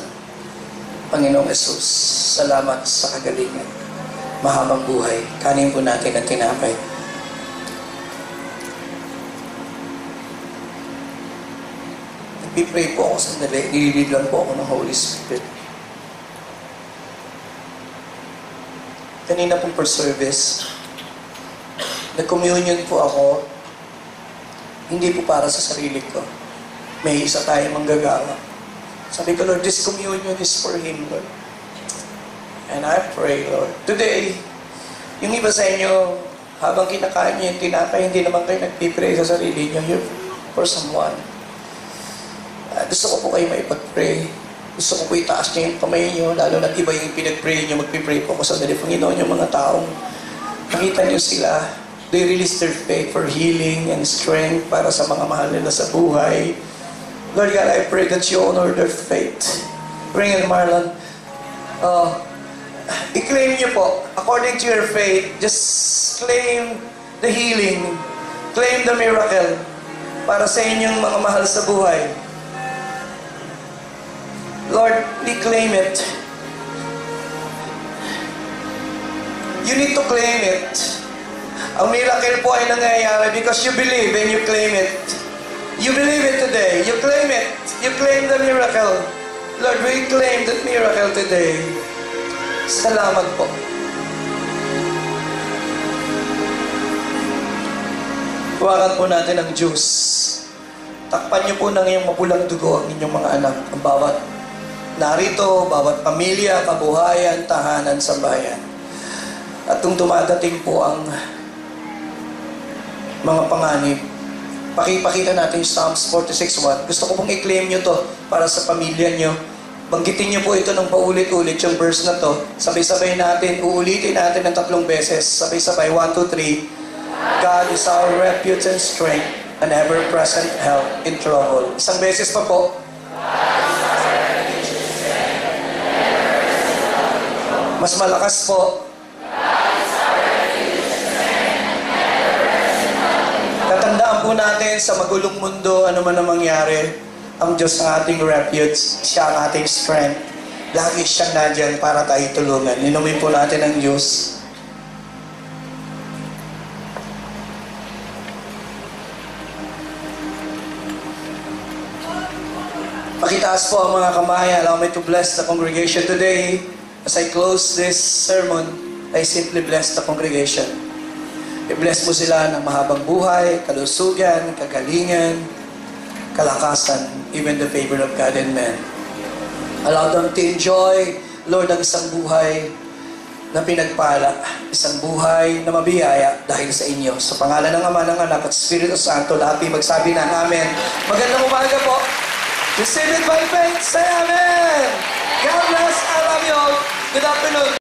Panginoong Yesus, salamat sa kagalingan. Mahabang buhay. Kanin po natin ang tinapay. Nagpipray po ako sandali. Nililid lang po ako ng Holy Spirit. Kanina pong per service, nag-communion po ako. Hindi po para sa sarili ko. May isa tayong manggagawa. Sabi ko, Lord, this communion is for Him, Lord. And I pray, Lord, today, yung iba sa inyo, habang kinakain niyo yung tinapay, hindi naman kayo nagpipray sa sarili niyo. You're for someone. Gusto ko po kayo maipag-pray. Gusto ko po itaas niyo yung kamay niyo, lalo na iba yung pinag-pray niyo, magpipray po ako sa dali. Panginoon, yung mga taong nakita niyo sila, they release their faith for healing and strength para sa mga mahal nila sa buhay. Lord God, I pray that you honor their faith. Bring it, Marlon. I-claim niyo po, according to your faith, just claim the healing, claim the miracle para sa inyong mga mahal sa buhay. Lord, we claim it. You need to claim it. Ang miracle po ay nangyayari because you believe and you claim it. You believe it today. You claim it. You claim the miracle. Lord, we claim that miracle today. Salamat po. Huwakan po natin ang juice. Takpan niyo po ng iyong mapulang dugo ang inyong mga anak. Ang bawat narito, bawat pamilya, kabuhayan, tahanan sa bayan. At kung dumadating po ang mga panganib, pakipakita natin yung Psalms 46:1. Gusto ko pong i-claim nyo to para sa pamilya nyo. Banggitin nyo po ito ng paulit-ulit yung verse na to. Sabay-sabay natin, uulitin natin ng 3 beses. Sabay-sabay, 1, 2, 3. God is our refuge and strength, an ever-present help in trouble. Isang beses pa po. Mas malakas po. Tatandaan po natin sa magulong mundo, ano man ang mangyari, ang Diyos ang ating refuge, siya ang ating strength. Lagi siyang nandyan para tayo tulungan. Inumin po natin ang Diyos. Pakitaas po ang mga kamay. Allow me to bless the congregation today. As I close this sermon, I simply bless the congregation. I-bless mo sila ng mahabang buhay, kalusugan, kagalingan, kalakasan, even the favor of God and man. Allow them to enjoy, Lord, ang isang buhay na pinagpala, isang buhay na mabiyaya dahil sa inyo. Sa pangalan ng Ama, ng Anak, at Espiritu Santo, lahat ay magsabi ng Amen. Magandang umaga po. Receive it by faith. Say Amen. God bless. I love you all. Good afternoon.